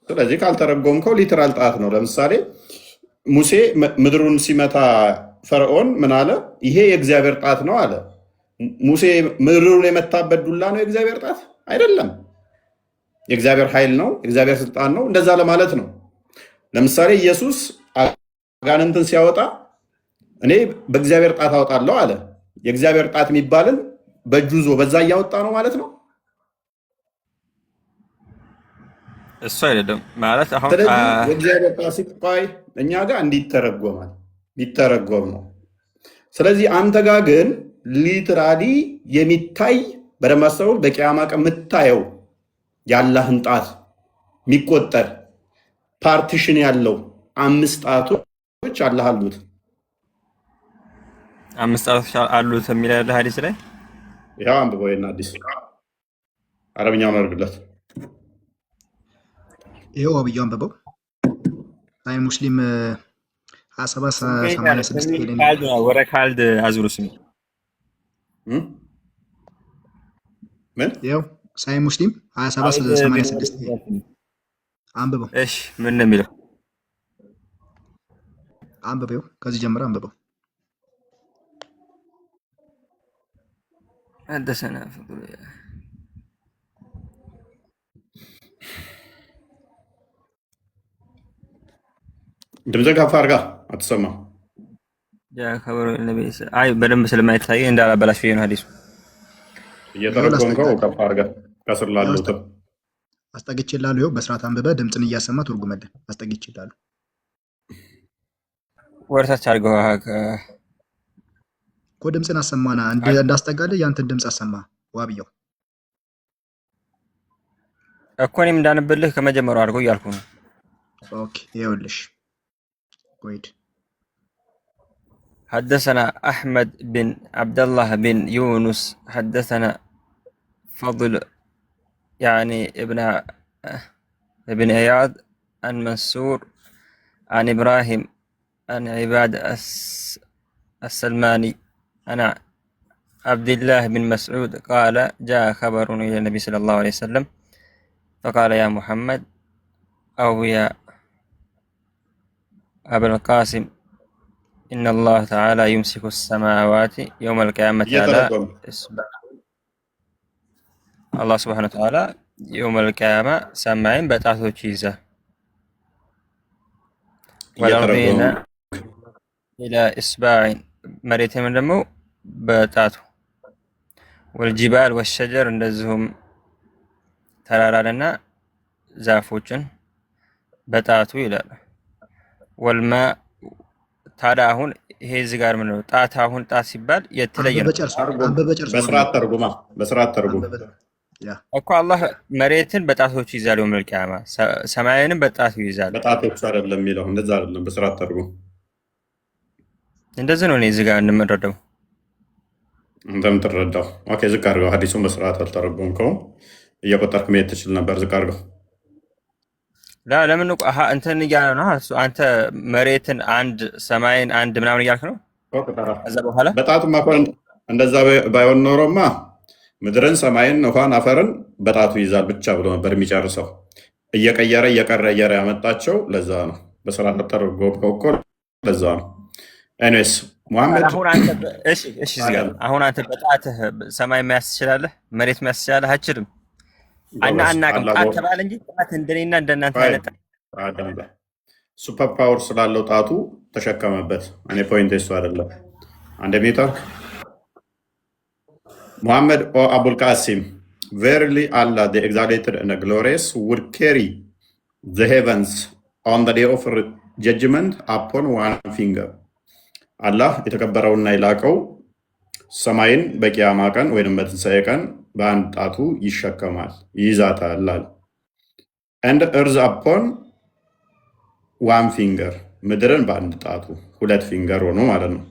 ስለዚህ ካልተረጎምከው ሊትራል ጣት ነው። ለምሳሌ ሙሴ ምድሩን ሲመታ ፈርዖን ምን አለ? ይሄ የእግዚአብሔር ጣት ነው አለ። ሙሴ ምድሩን የመታበት ዱላ ነው የእግዚአብሔር ጣት አይደለም። የእግዚአብሔር ኃይል ነው፣ የእግዚአብሔር ስልጣን ነው። እንደዛ ለማለት ነው። ለምሳሌ ኢየሱስ አጋንንትን ሲያወጣ እኔ በእግዚአብሔር ጣት አወጣለሁ አለ። የእግዚአብሔር ጣት የሚባልን በእጁ ዞ በዛ እያወጣ ነው ማለት ነው። እሱ አይደለም ማለት አሁን የእግዚአብሔር ጣት ሲባል እኛ ጋር እንዲተረጎማል ሊተረጎም ነው። ስለዚህ አንተ ጋር ግን ሊትራሊ የሚታይ በደንብ አስተውል። በቂያማ ቀን የምታየው የአላህን ጣት የሚቆጠር ፓርቲሽን ያለው 5 ጣቶች አላህ አሉት። 5 ጣቶች አሉት የሚል ያለ ሐዲስ ላይ ያው አንብበው። እና አዲስ አረብኛውን አድርግለት። ይኸው አብያው አንብበው። አይ ሙስሊም 2786 ወረ ካልድ አዝሩ ስሚ ምን ይኸው ሳይ ሙስሊም 2786 አንብበው። እሺ ምን ነው የሚለው? አንብበው፣ ከዚህ ጀምሮ አንብበው። حدثنا ድምፅህ ከፍ አድርጋ አትሰማም። خبر النبي አይ በደንብ ስለማይታይ እንዳላበላሽ ነው ሐዲሱ። እየተረጎምከው ከፍ አድርጋ ከስር ላሉት አስጠግቼልሃለሁ። ይኸው በስርዓት አንብበህ ድምፅን እያሰማ ትርጉምልን። አስጠግቼልሃለሁ። ወርታች አድርገው እኮ ድምፅን አሰማና እንዳስጠጋልህ ያንተን ድምፅ አሰማ። ዋብያው እኮ እኔም እንዳነብልህ ከመጀመሪያው አድርገው እያልኩ ነው። ኦኬ ይኸውልሽ ቆይድ حدثنا أحمد بن عبد الله بن يونس حدثنا فضل يعني ابن عياض عن منصور عن إبراهيم عن عباد السلماني عن عبد الله بن مسعود قال جاء خبر إلى النبي صلى الله عليه وسلم فقال يا محمد أو يا أبا القاسم إن الله تعالى يمسك السماوات يوم القيامة على إصبع አላህ ስብሐነሁ ወተዓላ የውመል ቂያማ ሰማይን በጣቶች ይይዛል። ወልአርዲነ ኢላ ኢስባዒን መሬትም ደግሞ በጣቱ ወልጂባል ወሸጀር እንደዚሁም ተራራንና ዛፎችን በጣቱ ይላል። ወልማ ታዲያ አሁን ይሄ እዚህ ጋር ምን ነው ጣት? አሁን ጣት ሲባል የተለየ ነው። በስርዓት ተርጉም እኮ አላህ መሬትን በጣቶቹ ይዛል፣ የውመል ቂያማ ሰማይንም በጣቱ ይዛል። በጣቶቹ አይደለም የሚለው እንደዛ አይደለም። በስርዓት ተርጉም። እንደዚህ ነው እኔ እዚህ ጋር እንደምንረዳው እንደምትረዳው። ኦኬ ዝቅ አድርገው። ሀዲሱን በስርዓት አልተረጎምከውም። እየቆጠርክ መሄድ ትችል ነበር። ዝቅ አድርገው። ለምን እንትን እያለ ነው እሱ። አንተ መሬትን አንድ ሰማይን አንድ ምናምን እያልክ ነው። ከዛ በኋላ በጣቱማ እኮ እንደዛ ባይሆን ኖሮማ ምድርን፣ ሰማይን፣ ውሃን፣ አፈርን በጣቱ ይዛል ብቻ ብሎ ነበር የሚጨርሰው። እየቀየረ ያመጣቸው ለዛ ነው። በስርዓት ተርጎምከው እኮ ለዛ ነው። ኤኒዌይስ ሙሐመድ አሁን አንተ በጣትህ ሰማይ መያዝ ትችላለህ? መሬት መያዝ ትችላለህ? አችልም። አናቅም ጣት ተባለ እንጂ ጣት እንደኔና እንደናንተ አይነት ሱፐር ፓወር ስላለው ጣቱ ተሸከመበት። እኔ ፖይንት እሱ አይደለም። አንድ ሜታክ ሙሐመድ ኦ አቡል ቃሲም verily Allah the exalted and glorious would carry the heavens on the day of judgment upon one finger. አላህ የተከበረውና የላቀው ሰማይን በቂያማ ቀን ወይም በትንሣኤ ቀን በአንድ ጣቱ ይሸከማል፣ ይይዛታል። and earth upon one finger ምድርን በአንድ ጣቱ ሁለት ፊንገር ሆኖ ማለት ነው።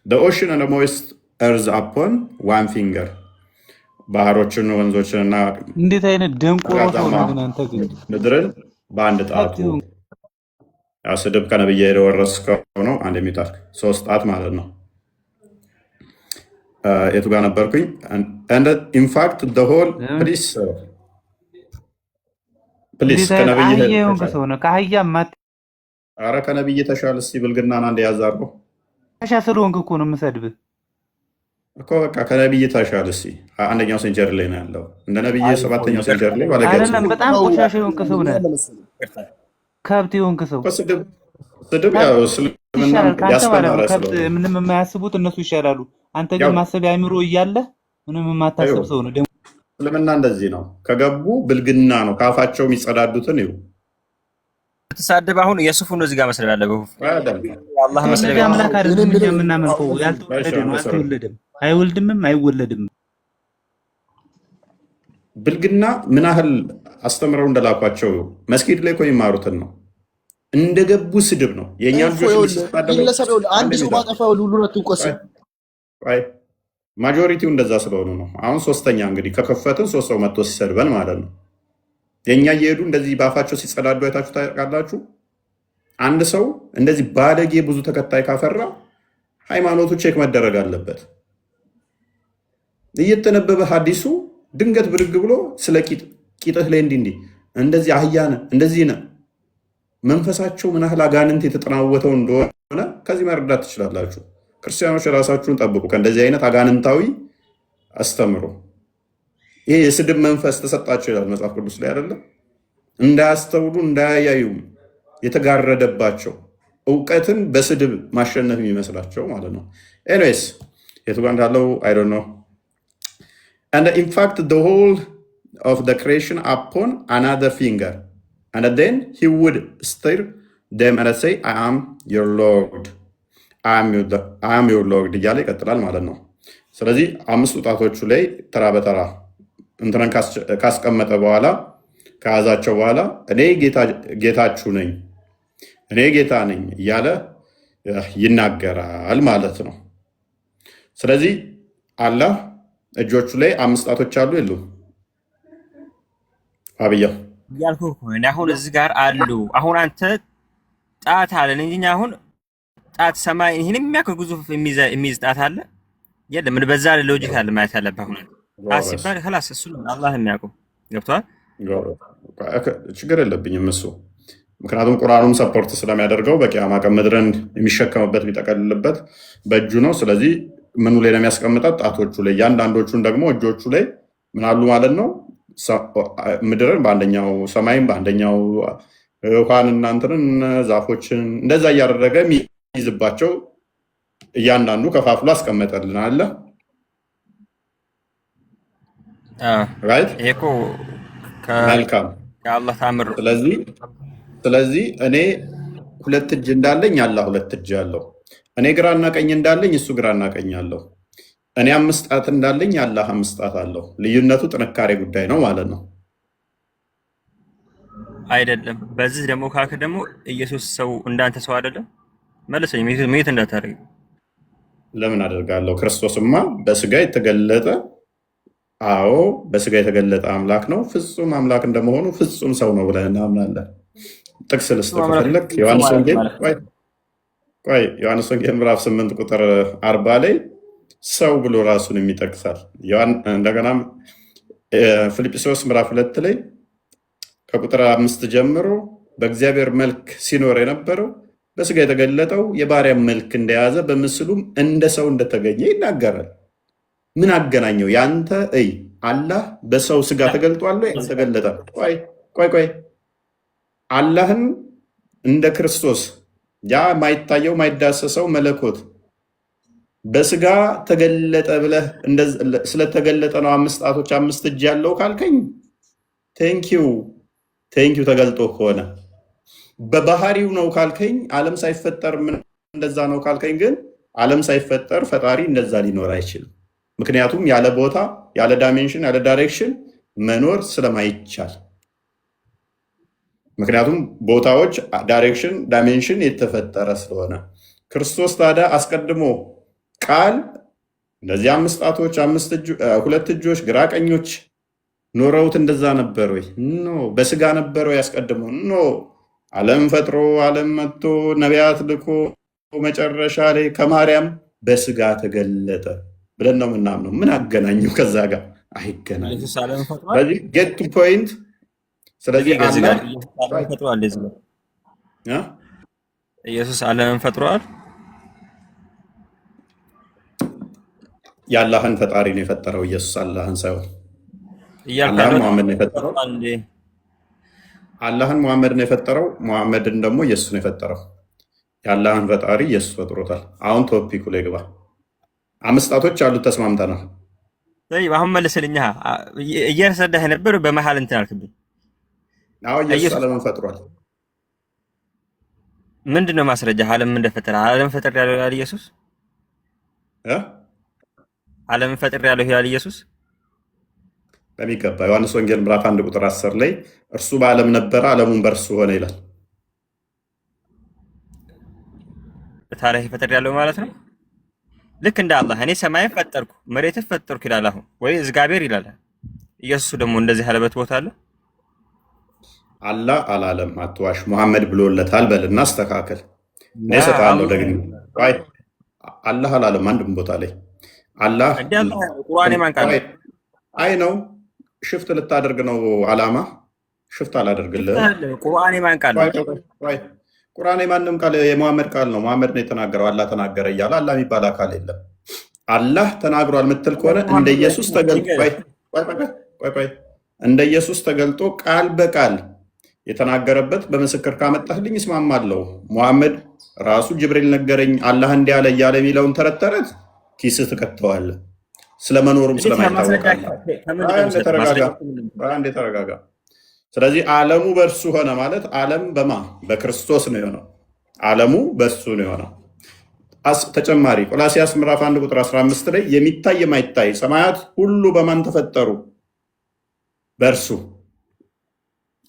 the ocean and the moist earth upon one finger ባህሮችን ወንዞችንና እንዴት አይነት ደንቆሮ ነው ግን አንተ ግን ምድርን በአንድ ጣቱ ያው ስድብ ከነብዩ የወረስከው ነው። አንድ የሚታርክ ሶስት ጣት ማለት ነው። የቱ ጋር ነበርኩኝ? and in fact the whole please ኧረ ከነብዩ ተሻለ። እስቲ ብልግናን አንድ ያዛርገው ታሻ ስለሆንክ እኮ ነው የምሰድብህ እኮ በቃ ከነብዩ ተሻለ። እስቲ አንደኛው ሴንቸሪ ላይ ነው ያለው እንደ ነብዩ ሰባተኛው ሴንቸሪ ላይ ባለገጽ አይደለም። በጣም ቆሻሻ የሆንክ ሰው ነህ። ከብት የሆንክ ሰው ስድብ ያው እስልምና ያስተማረ ከብት ምንም የማያስቡት እነሱ ይሻላሉ። አንተ ግን ማሰቢያ አእምሮ እያለ ምንም የማታስብ ሰው ነው። እስልምና እንደዚህ ነው። ከገቡ ብልግና ነው ካፋቸው የሚጸዳዱትን ይው ተሳደብ። አሁን የሱፉን እዚህ ጋር መስለብ ያለበው አላህ መስለብ አምላክ አይደለም እንጂ የምናመልከው ያልተወለደ ነው። አልተወለደም፣ አይወልድምም፣ አይወለድም። ብልግና ምን ያህል አስተምረው እንደላኳቸው መስጊድ ላይ እኮ የሚማሩትን ነው። እንደገቡ ስድብ ነው። የኛ ልጆች አንድ ሰው ማጠፋ ሁሉ አትንቆስ። ማጆሪቲው እንደዛ ስለሆኑ ነው። አሁን ሶስተኛ እንግዲህ ከከፈትን ሶስት ሰው መጥቶ ሲሰድበን ማለት ነው። የኛ እየሄዱ እንደዚህ በአፋቸው ሲጸዳዱ አይታችሁ ታውቃላችሁ? አንድ ሰው እንደዚህ ባለጌ ብዙ ተከታይ ካፈራ ሃይማኖቱ ቼክ መደረግ አለበት። እየተነበበ ሀዲሱ ድንገት ብድግ ብሎ ስለ ቂጥህ ላይ እንዲህ እንደዚህ አህያነ እንደዚህ ነ መንፈሳቸው ምን ያህል አጋንንት የተጠናወተው እንደሆነ ከዚህ መረዳት ትችላላችሁ። ክርስቲያኖች ራሳችሁን ጠብቁ ከእንደዚህ አይነት አጋንንታዊ አስተምሮ። ይሄ የስድብ መንፈስ ተሰጣቸው ይላል መጽሐፍ ቅዱስ ላይ አይደለም? እንዳያስተውሉ እንዳያያዩም የተጋረደባቸው እውቀትን በስድብ ማሸነፍ የሚመስላቸው ማለት ነው። ኤኒዌይስ የቱ ጋር እንዳለው አይ ዶንት ኖ and in fact the whole of the creation upon another finger and then he would stir them and say I am your Lord I am your Lord እያለ ይቀጥላል ማለት ነው። ስለዚህ አምስቱ ጣቶቹ ላይ ተራ በተራ እንትረን ካስቀመጠ በኋላ ከያዛቸው በኋላ እኔ ጌታችሁ ነኝ እኔ ጌታ ነኝ እያለ ይናገራል ማለት ነው። ስለዚህ አላህ እጆቹ ላይ አምስት ጣቶች አሉ የሉም? አብያ ያልኩህ እኮ አሁን እዚህ ጋር አሉ። አሁን አንተ ጣት አለን እንጂ አሁን ጣት ሰማይ ይሄን የሚያክል ግዙፍ የሚይዝ ጣት አለ የለም? ምን በዛ ሎጂክ አለ ማለት ያለብህ አሁን አሲባል خلاص እሱ አላህ የሚያውቀው ገብቷል። ችግር የለብኝም እሱ ምክንያቱም ቁርአኑም ሰፖርት ስለሚያደርገው በቂያማ ቀን ምድርን የሚሸከምበት የሚጠቀልልበት በእጁ ነው። ስለዚህ ምኑ ላይ ነው የሚያስቀምጣት? ጣቶቹ ላይ። እያንዳንዶቹን ደግሞ እጆቹ ላይ ምን አሉ ማለት ነው? ምድርን በአንደኛው ሰማይን በአንደኛው ውሃን እናንተንን ዛፎችን እንደዛ እያደረገ የሚይዝባቸው እያንዳንዱ ከፋፍሎ አስቀመጠልን አለ። ይሄ እኮ መልካም ከአላህ ታምር። ስለዚህ እኔ ሁለት እጅ እንዳለኝ አላህ ሁለት እጅ አለው። እኔ ግራና ቀኝ እንዳለኝ እሱ ግራና ቀኝ አለው። እኔ 5 ጣት እንዳለኝ አላህ 5 ጣት አለው። ልዩነቱ ጥንካሬ ጉዳይ ነው ማለት ነው። አይደለም። በዚህ ደግሞ ካልክ ደግሞ ኢየሱስ ሰው እንዳንተ ሰው አይደለም። መልሰኝ ሜት እንዳታደርግ። ለምን አደርጋለሁ? ክርስቶስማ በስጋ የተገለጠ አዎ፣ በስጋ የተገለጠ አምላክ ነው። ፍጹም አምላክ እንደመሆኑ ፍጹም ሰው ነው ብለን እናምናለን። ጥቅስ ልስጥህ ከፈለክ ዮሐንስ ወንጌል ምዕራፍ 8 ቁጥር 40 ላይ ሰው ብሎ ራሱን የሚጠቅሳል። እንደገና ፊልጵስዩስ ምዕራፍ 2 ላይ ከቁጥር 5 ጀምሮ በእግዚአብሔር መልክ ሲኖር የነበረው በስጋ የተገለጠው የባሪያ መልክ እንደያዘ በምስሉም እንደ ሰው እንደተገኘ ይናገራል። ምን አገናኘው? ያንተ አላህ በሰው ስጋ ተገልጧል ወይ አልተገለጠም? ቆይ አላህን እንደ ክርስቶስ ያ ማይታየው ማይዳሰሰው መለኮት በስጋ ተገለጠ ብለህ ስለተገለጠ ነው 5 ጣቶች 5 እጅ ያለው ካልከኝ ቴንኪው ተገልጦ ከሆነ በባህሪው ነው ካልከኝ ዓለም ሳይፈጠር ምን እንደዛ ነው ካልከኝ ግን ዓለም ሳይፈጠር ፈጣሪ እንደዛ ሊኖር አይችልም። ምክንያቱም ያለ ቦታ ያለ ዳይሜንሽን ያለ ዳይሬክሽን መኖር ስለማይቻል፣ ምክንያቱም ቦታዎች ዳይሬክሽን ዳይሜንሽን የተፈጠረ ስለሆነ ክርስቶስ ታዲያ አስቀድሞ ቃል እንደዚህ 5 ጣቶች 2 እጆች ግራ ቀኞች ኖረውት እንደዛ ነበር ወይ? ኖ። በስጋ ነበር ወይ ያስቀድሞ? ኖ። ዓለም ፈጥሮ ዓለም መጥቶ ነቢያት ልኮ መጨረሻ ላይ ከማርያም በስጋ ተገለጠ ብለን ነው ምናምነው። ምን አገናኘው ከዛ ጋር? አይገናኝም። ስለዚህ ጌት ቱ ፖይንት። ስለዚህ ኢየሱስ ዓለምን ፈጥሯል። የአላህን ፈጣሪ ነው የፈጠረው ኢየሱስ አላህን ሳይሆን አላህን ሙሐመድ ነው የፈጠረው። አላህን ሙሐመድ ነው የፈጠረው። ሙሐመድን ደግሞ ኢየሱስ ነው የፈጠረው። የአላህን ፈጣሪ ኢየሱስ ፈጥሮታል። አሁን ቶፒኩ ላይ ግባ። 5 ጣቶች አሉት፣ ተስማምተናል። አሁን መልስልኛ። እየረሰዳህ ነበር በመሀል እንትን አልክብኝ። አዎ ኢየሱስ ዓለምን ፈጥሯል። ምንድነው ማስረጃ? ዓለም እንደፈጠረ ዓለም ፈጥር ያለው ይላል ኢየሱስ። ዓለም ፈጥር ያለው ይላል ኢየሱስ በሚገባ ዮሐንስ ወንጌል ምዕራፍ 1 ቁጥር 10 ላይ እርሱ በዓለም ነበረ፣ ዓለሙን በእርሱ ሆነ ይላል። ታዲያ ፈጥር ያለው ማለት ነው። ልክ እንደ አላህ እኔ ሰማይን ፈጠርኩ መሬትን ፈጠርኩ ይላል አሁን፣ ወይ እግዚአብሔር ይላል። ኢየሱስ ደግሞ እንደዚህ ያለበት ቦታ አለ? አላህ አላለም። አትዋሽ። ሙሐመድ ብሎለታል በልና አስተካከል። እኔ እሰጥሃለሁ ደግሞ። አላህ አላለም አንድም ቦታ ላይ አላህ ቁርአን ማንቃል አይ ነው። ሽፍት ልታደርግ ነው አላማ። ሽፍት አላደርግልህ። ቁርአን ማንቃል ቁርአን የማንም ቃል የሙሐመድ ቃል ነው። ሙሐመድ ነው የተናገረው። አላህ ተናገረ እያለ አላህ የሚባል አካል የለም። አላህ ተናግሯል የምትል ከሆነ እንደ ኢየሱስ ተገልጦ እንደ ኢየሱስ ተገልጦ ቃል በቃል የተናገረበት በምስክር ካመጣህልኝ እስማማለሁ። ሙሐመድ ራሱ ጅብሪል ነገረኝ አላህ እንዲህ አለ እያለ የሚለውን ተረት ኪስህ ትከተዋለህ። ስለመኖሩም ስለማይታወቃል። ተረጋጋ። ስለዚህ ዓለሙ በእርሱ ሆነ ማለት ዓለም በማ በክርስቶስ ነው የሆነው። ዓለሙ በእሱ ነው የሆነው። ተጨማሪ ቆላሲያስ ምዕራፍ 1 ቁጥር 15 ላይ የሚታይ የማይታይ ሰማያት ሁሉ በማን ተፈጠሩ? በእርሱ።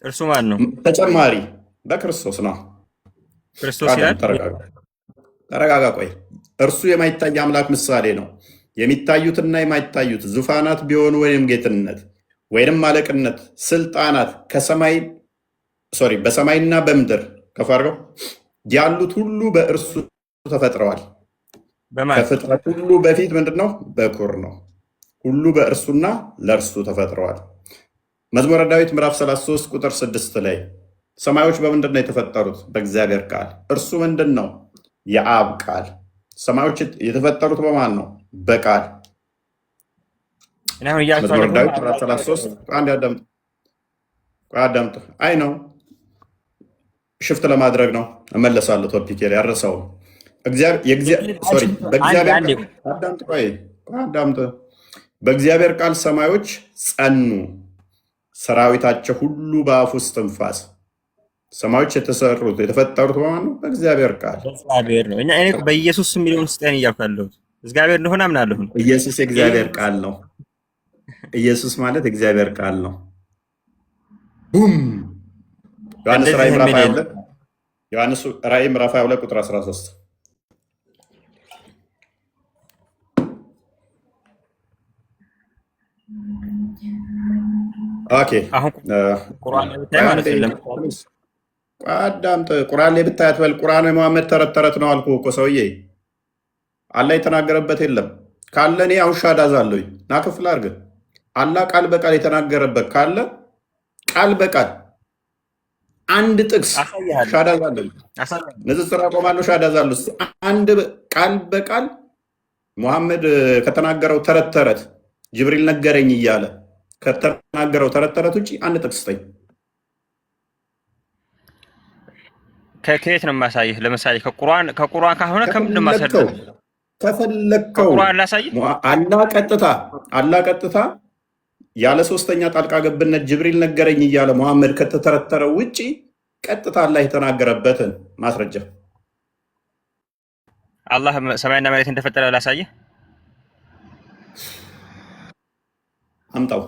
እርሱ ማን ነው? ተጨማሪ በክርስቶስ ነው። ክርስቶስ ይላል። ተረጋጋ። ቆይ እርሱ የማይታይ አምላክ ምሳሌ ነው። የሚታዩትና የማይታዩት ዙፋናት ቢሆኑ ወይም ጌትነት ወይም አለቅነት፣ ስልጣናት በሰማይና በምድር ከፍ አድርገው ያሉት ሁሉ በእርሱ ተፈጥረዋል። ከፍጥረት ሁሉ በፊት ምንድነው? በኩር ነው። ሁሉ በእርሱና ለእርሱ ተፈጥረዋል። መዝሙረ ዳዊት ምዕራፍ 33 ቁጥር 6 ላይ ሰማዮች በምንድን ነው የተፈጠሩት? በእግዚአብሔር ቃል። እርሱ ምንድን ነው? የአብ ቃል። ሰማዮች የተፈጠሩት በማን ነው? በቃል። እኔ አሁን እያልኩ መዝሙረ ያለሁት ዳዊት ምዕራፍ 33 አንድ አዳምጥ። አይ ነው ሽፍት ለማድረግ ነው። እመለሳለሁ። ቶፒክ ያረሳው በእግዚአብሔር ቃል ሰማዮች ጸኑ፣ ሰራዊታቸው ሁሉ በአፉ ውስጥ ትንፋስ። ሰማዮች የተሰሩት የተፈጠሩት በማን ነው? በእግዚአብሔር ቃል። እግዚአብሔር ነው። እኔ በኢየሱስ የሚለውን ስጠን እያልኩ ያለሁት እግዚአብሔር እንደሆነ አምናለሁ። ኢየሱስ የእግዚአብሔር ቃል ነው። ኢየሱስ ማለት የእግዚአብሔር ቃል ነው። ቡም ዮሐንስ ራእይ ምዕራፍ 22 ቁጥር 13 ኦኬ። አዳምጥ። ቁርአን ላይ ብታይ አትበል። ቁርአን የመሐመድ ተረት ተረት ነው አልኩህ እኮ ሰውዬ። አላህ የተናገረበት የለም ካለ እኔ አሁን ሻዳ ዛለሁኝ ና ክፍል አድርገህ አላህ ቃል በቃል የተናገረበት ካለ ቃል በቃል አንድ ጥቅስ ሻዳ ዛለሁኝ። ንጽጽር አቆማለሁ። ሻዳ ዛለሁ። አንድ ቃል በቃል ሙሐመድ ከተናገረው ተረት ተረት ጅብሪል ነገረኝ እያለ ከተናገረው ተረት ተረት ውጭ አንድ ጥቅስ ስጠኝ። ከየት ነው የማሳይህ? ለምሳሌ ከቁርአን ካልሆነ ከምንድን ነው የማሳይህ? ከፈለግከው ከቁርአን ላሳይህ። አላህ ቀጥታ ያለ ሶስተኛ ጣልቃ ገብነት ጅብሪል ነገረኝ እያለ ሙሐመድ ከተተረተረው ውጭ ቀጥታ አላህ የተናገረበትን ማስረጃ አላህ ሰማይና መሬት እንደፈጠረ ላሳይህ። አምጣው።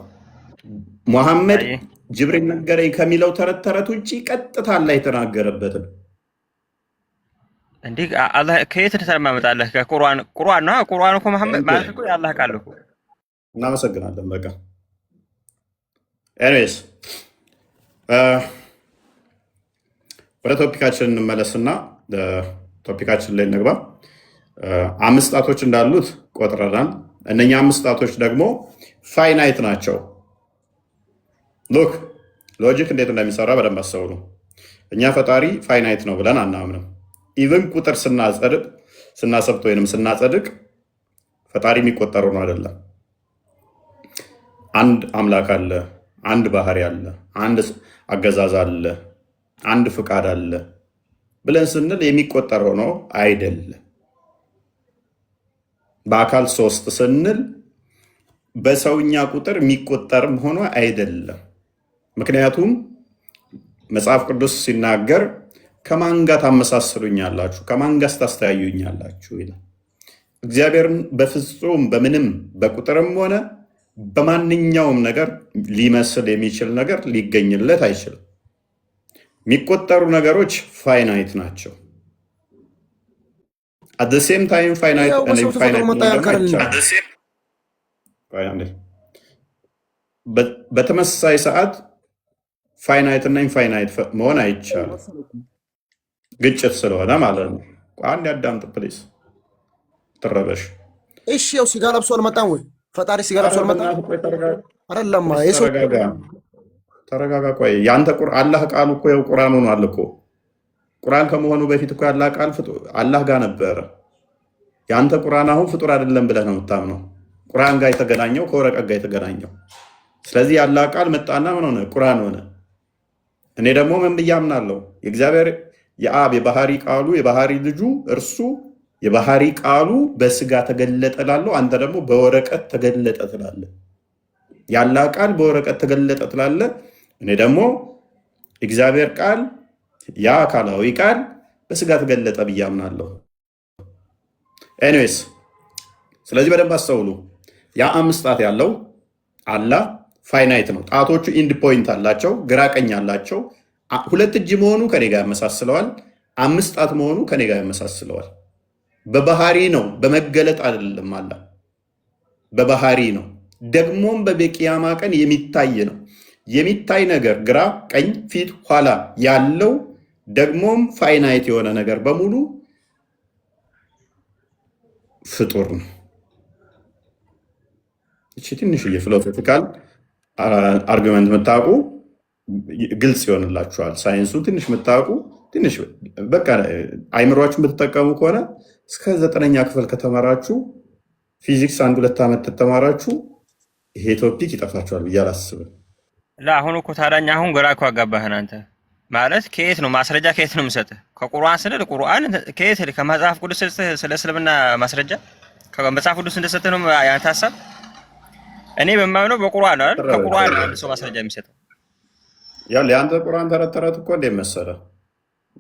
ሙሐመድ ጅብሪል ነገረኝ ከሚለው ተረት ተረት ውጭ ቀጥታ አላህ የተናገረበትን እንዴ አላህ ከየት ተማመጣለህ? ከቁርአን ነው። ቁርአን እኮ መሐመድ ማለት እኮ የአላህ ቃል እኮ። እናመሰግናለን። በቃ ኤኒዌይስ ወደ ቶፒካችን እንመለስና ቶፒካችን ላይ እንግባ። 5 ጣቶች እንዳሉት ቆጥረናል። እነኛ 5 ጣቶች ደግሞ ፋይናይት ናቸው። ሎክ ሎጂክ እንዴት እንደሚሰራ በደንብ አስተውሉ። እኛ ፈጣሪ ፋይናይት ነው ብለን አናምንም። ኢቭን ቁጥር ስናሰብት ወይንም ስናጸድቅ ፈጣሪ የሚቆጠሩ ነው አይደለም። አንድ አምላክ አለ፣ አንድ ባህሪ አለ፣ አንድ አገዛዝ አለ፣ አንድ ፍቃድ አለ ብለን ስንል የሚቆጠረው ነው አይደለም። በአካል 3 ስንል በሰውኛ ቁጥር የሚቆጠርም ሆኖ አይደለም። ምክንያቱም መጽሐፍ ቅዱስ ሲናገር ከማን ጋር ታመሳስሉኛላችሁ፣ ከማን ጋር ታስተያዩኛላችሁ ይላል። እግዚአብሔርን በፍጹም በምንም በቁጥርም ሆነ በማንኛውም ነገር ሊመስል የሚችል ነገር ሊገኝለት አይችልም። የሚቆጠሩ ነገሮች ፋይናይት ናቸው። አት ሴም ታይም ፋይናይት በተመሳሳይ ሰዓት ፋይናይት እና ኢንፋይናይት መሆን አይቻልም። ግጭት ስለሆነ ማለት ነው። አንድ ያዳምጥ ፕሊስ። ትረበሽ። እሺ ያው ሲጋ ለብሶ አልመጣም ወይ? ፈጣሪ ሲጋ ለብሶ አልመጣም አይደለም። ተረጋጋ። ቆይ ያንተ አላህ ቃሉ እኮ ያው ቁርአን ሆኗል እኮ። ቁርአን ከመሆኑ በፊት እኮ ያላህ ቃል አላህ ጋር ነበረ። ያንተ ቁርአን አሁን ፍጡር አይደለም ብለህ ነው የምታምነው። ቁርአን ጋር የተገናኘው ከወረቀት ጋር የተገናኘው። ስለዚህ ያላህ ቃል መጣና ምን ሆነ? ቁርአን ሆነ። እኔ ደግሞ ምን ብዬ አምናለሁ? የእግዚአብሔር የአብ የባህሪ ቃሉ የባህሪ ልጁ እርሱ የባህሪ ቃሉ በስጋ ተገለጠ ላለው፣ አንተ ደግሞ በወረቀት ተገለጠ ትላለህ። ያላህ ቃል በወረቀት ተገለጠ ትላለህ። እኔ ደግሞ እግዚአብሔር ቃል ያ አካላዊ ቃል በስጋ ተገለጠ ብዬ አምናለሁ። ኤኒዌይስ ስለዚህ በደንብ አስተውሉ። ያ 5 ጣት ያለው አላህ ፋይናይት ነው። ጣቶቹ ኢንድ ፖይንት አላቸው፣ ግራ ቀኝ አላቸው። 2 እጅ መሆኑ ከኔ ጋር ያመሳስለዋል። 5 ጣት መሆኑ ከኔ ጋር ያመሳስለዋል። በባህሪ ነው፣ በመገለጥ አይደለም። አላህ በባህሪ ነው። ደግሞም በቂያማ ቀን የሚታይ ነው። የሚታይ ነገር ግራ ቀኝ ፊት ኋላ ያለው ደግሞም ፋይናይት የሆነ ነገር በሙሉ ፍጡር ነው። እቺ ትንሽዬ ፊሎሶፊካል አርጊመንት የምታውቁ ግልጽ ይሆንላችኋል። ሳይንሱ ትንሽ የምታውቁ ትንሽ በቃ አይምሯችሁን ብትጠቀሙ ከሆነ እስከ 9ኛ ክፍል ከተማራችሁ ፊዚክስ 1-2 ዓመት ተተማራችሁ ይሄ ቶፒክ ይጠፋቸዋል ብዬ አላስብም። ለአሁኑ እኮ ታዳኛ አሁን ግራ እኮ አጋባህን አንተ። ማለት ከየት ነው ማስረጃ ከየት ነው የምሰጥህ? ከቁርአን ስለ ቁርአን ከየት ከመጽሐፍ ቅዱስ ስለ እስልምና ማስረጃ ከመጽሐፍ ቅዱስ እንደሰጠህ ነው ያንተ ሀሳብ? እኔ በማምነው በቁርአን ነው አይደል? ከቁርአን ነው አንድ ሰው ማስረጃ የሚሰጠው። ያው ለአንተ ቁርአን ተረት ተረት እኮ እንዴት መሰለህ?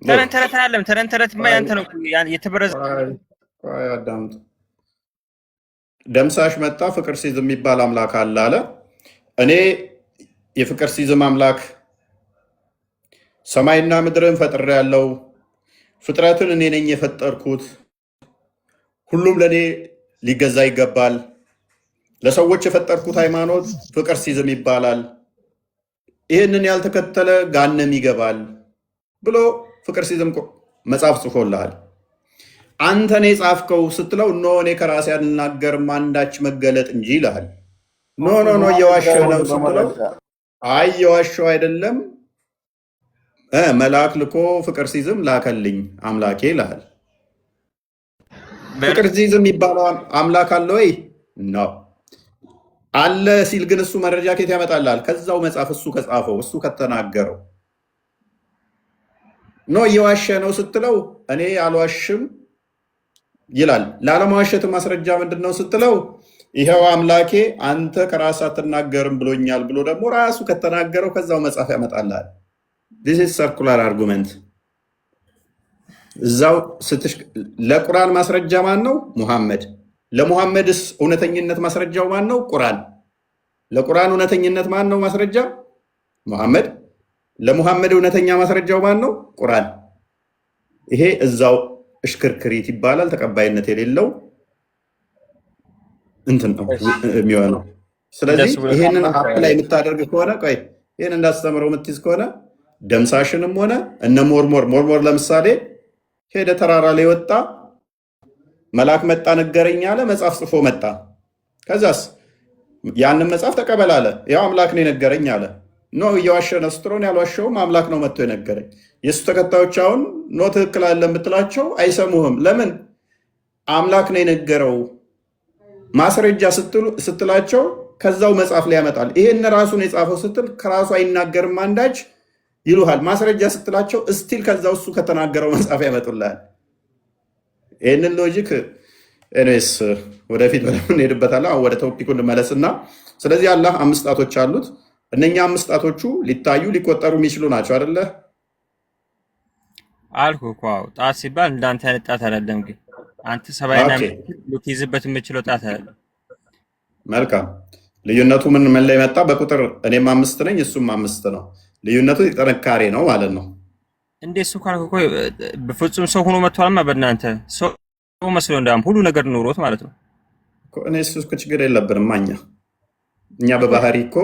ተረት ተረት አይደለም። ተረት ተረት ያንተ ነው የተበረዘ። አዳምጥ። ደምሳሽ መጣ ፍቅር ሲዝም የሚባል አምላክ አለ አለ። እኔ የፍቅር ሲዝም አምላክ ሰማይና ምድርን ፈጥሬያለሁ፣ ፍጥረትን እኔ ነኝ የፈጠርኩት፣ ሁሉም ለእኔ ሊገዛ ይገባል፣ ለሰዎች የፈጠርኩት ሃይማኖት ፍቅር ሲዝም ይባላል፣ ይህንን ያልተከተለ ጋነም ይገባል ብሎ ፍቅር ሲዝም መጽሐፍ ጽፎልሃል። አንተ እኔ ጻፍከው ስትለው ኖ እኔ ከራሴ አልናገርም አንዳች መገለጥ እንጂ ይልሃል። ኖ ኖ ኖ እየዋሸህ ነው ስትለው አይ እየዋሸሁ አይደለም መልአክ ልኮ ፍቅር ሲዝም ላከልኝ አምላኬ ይልሃል። ፍቅር ሲዝም የሚባለው አምላክ አለ ወይ? ነው አለ ሲል ግን እሱ መረጃ ከየት ያመጣልሃል? ከዛው መጽሐፍ እሱ ከጻፈው እሱ ከተናገረው። ኖ እየዋሸ ነው ስትለው እኔ አልዋሽም ይላል። ላለመዋሸት ማስረጃ ምንድን ነው ስትለው ይኸው አምላኬ አንተ ከራስህ አትናገርም ብሎኛል ብሎ ደግሞ ራሱ ከተናገረው ከዛው መጽሐፍ ያመጣልሃል። this is circular argument። እዛው ለቁርአን ማስረጃ ማን ነው? ሙሐመድ። ለሙሐመድስ እውነተኝነት ማስረጃው ማን ነው? ቁርአን። ለቁርአን እውነተኝነት ማን ነው ማስረጃ? ሙሐመድ። ለሙሐመድ እውነተኛ ማስረጃው ማን ነው? ቁርአን። ይሄ እዛው እሽክርክሪት ይባላል። ተቀባይነት የሌለው እንትን ነው የሚሆነው። ስለዚህ ይሄንን ላይ የምታደርግ ከሆነ ቆይ ይሄን እንዳስተምረው የምትይዝ ከሆነ ደምሳሽንም ሆነ እነ ሞርሞር ለምሳሌ ሄደ ተራራ ላይ ወጣ፣ መልአክ መጣ ነገረኝ አለ፣ መጽሐፍ ጽፎ መጣ። ከዛስ ያንን መጽሐፍ ተቀበል አለ። ያው አምላክ ነው የነገረኝ አለ። ኖ እየዋሸ ነው ስትሮን ያልዋሸውም አምላክ ነው መጥቶ የነገረኝ። የእሱ ተከታዮች አሁን ኖ ትክክል አለ የምትላቸው አይሰሙህም። ለምን? አምላክ ነው የነገረው ማስረጃ ስትላቸው ከዛው መጽሐፍ ላይ ያመጣል። ይሄን ራሱን የጻፈው ስትል ከራሱ አይናገርም አንዳች ይሉሃል። ማስረጃ ስትላቸው እስቲል ከዛው እሱ ከተናገረው መጽሐፍ ያመጡልሃል። ይህንን ሎጂክ ኤኒዌይስ ወደፊት እንሄድበታለን። አሁን ወደ ቶፒኩ እንመለስና ስለዚህ አላህ 5 ጣቶች አሉት። እነኛ 5 ጣቶቹ ሊታዩ ሊቆጠሩ የሚችሉ ናቸው አይደለ? አልኩ እኮ ጣት ሲባል እንዳንተ አይነት ጣት አይደለም። ግን አንተ ሰባይና ልትይዝበት የምችለው ጣት አይደለም። መልካም። ልዩነቱ ምን ላይ መጣ? በቁጥር እኔም 5 ነኝ እሱም 5 ነው። ልዩነቱ ጥንካሬ ነው ማለት ነው። እንዴት እሱ ካልኩ እኮ በፍጹም ሰው ሆኖ መጥቷልማ። በእናንተ ሰው መስሎ እንዳም ሁሉ ነገር ኖሮት ማለት ነው። እኔ እሱ ችግር የለብንም። እኛ በባህሪ እኮ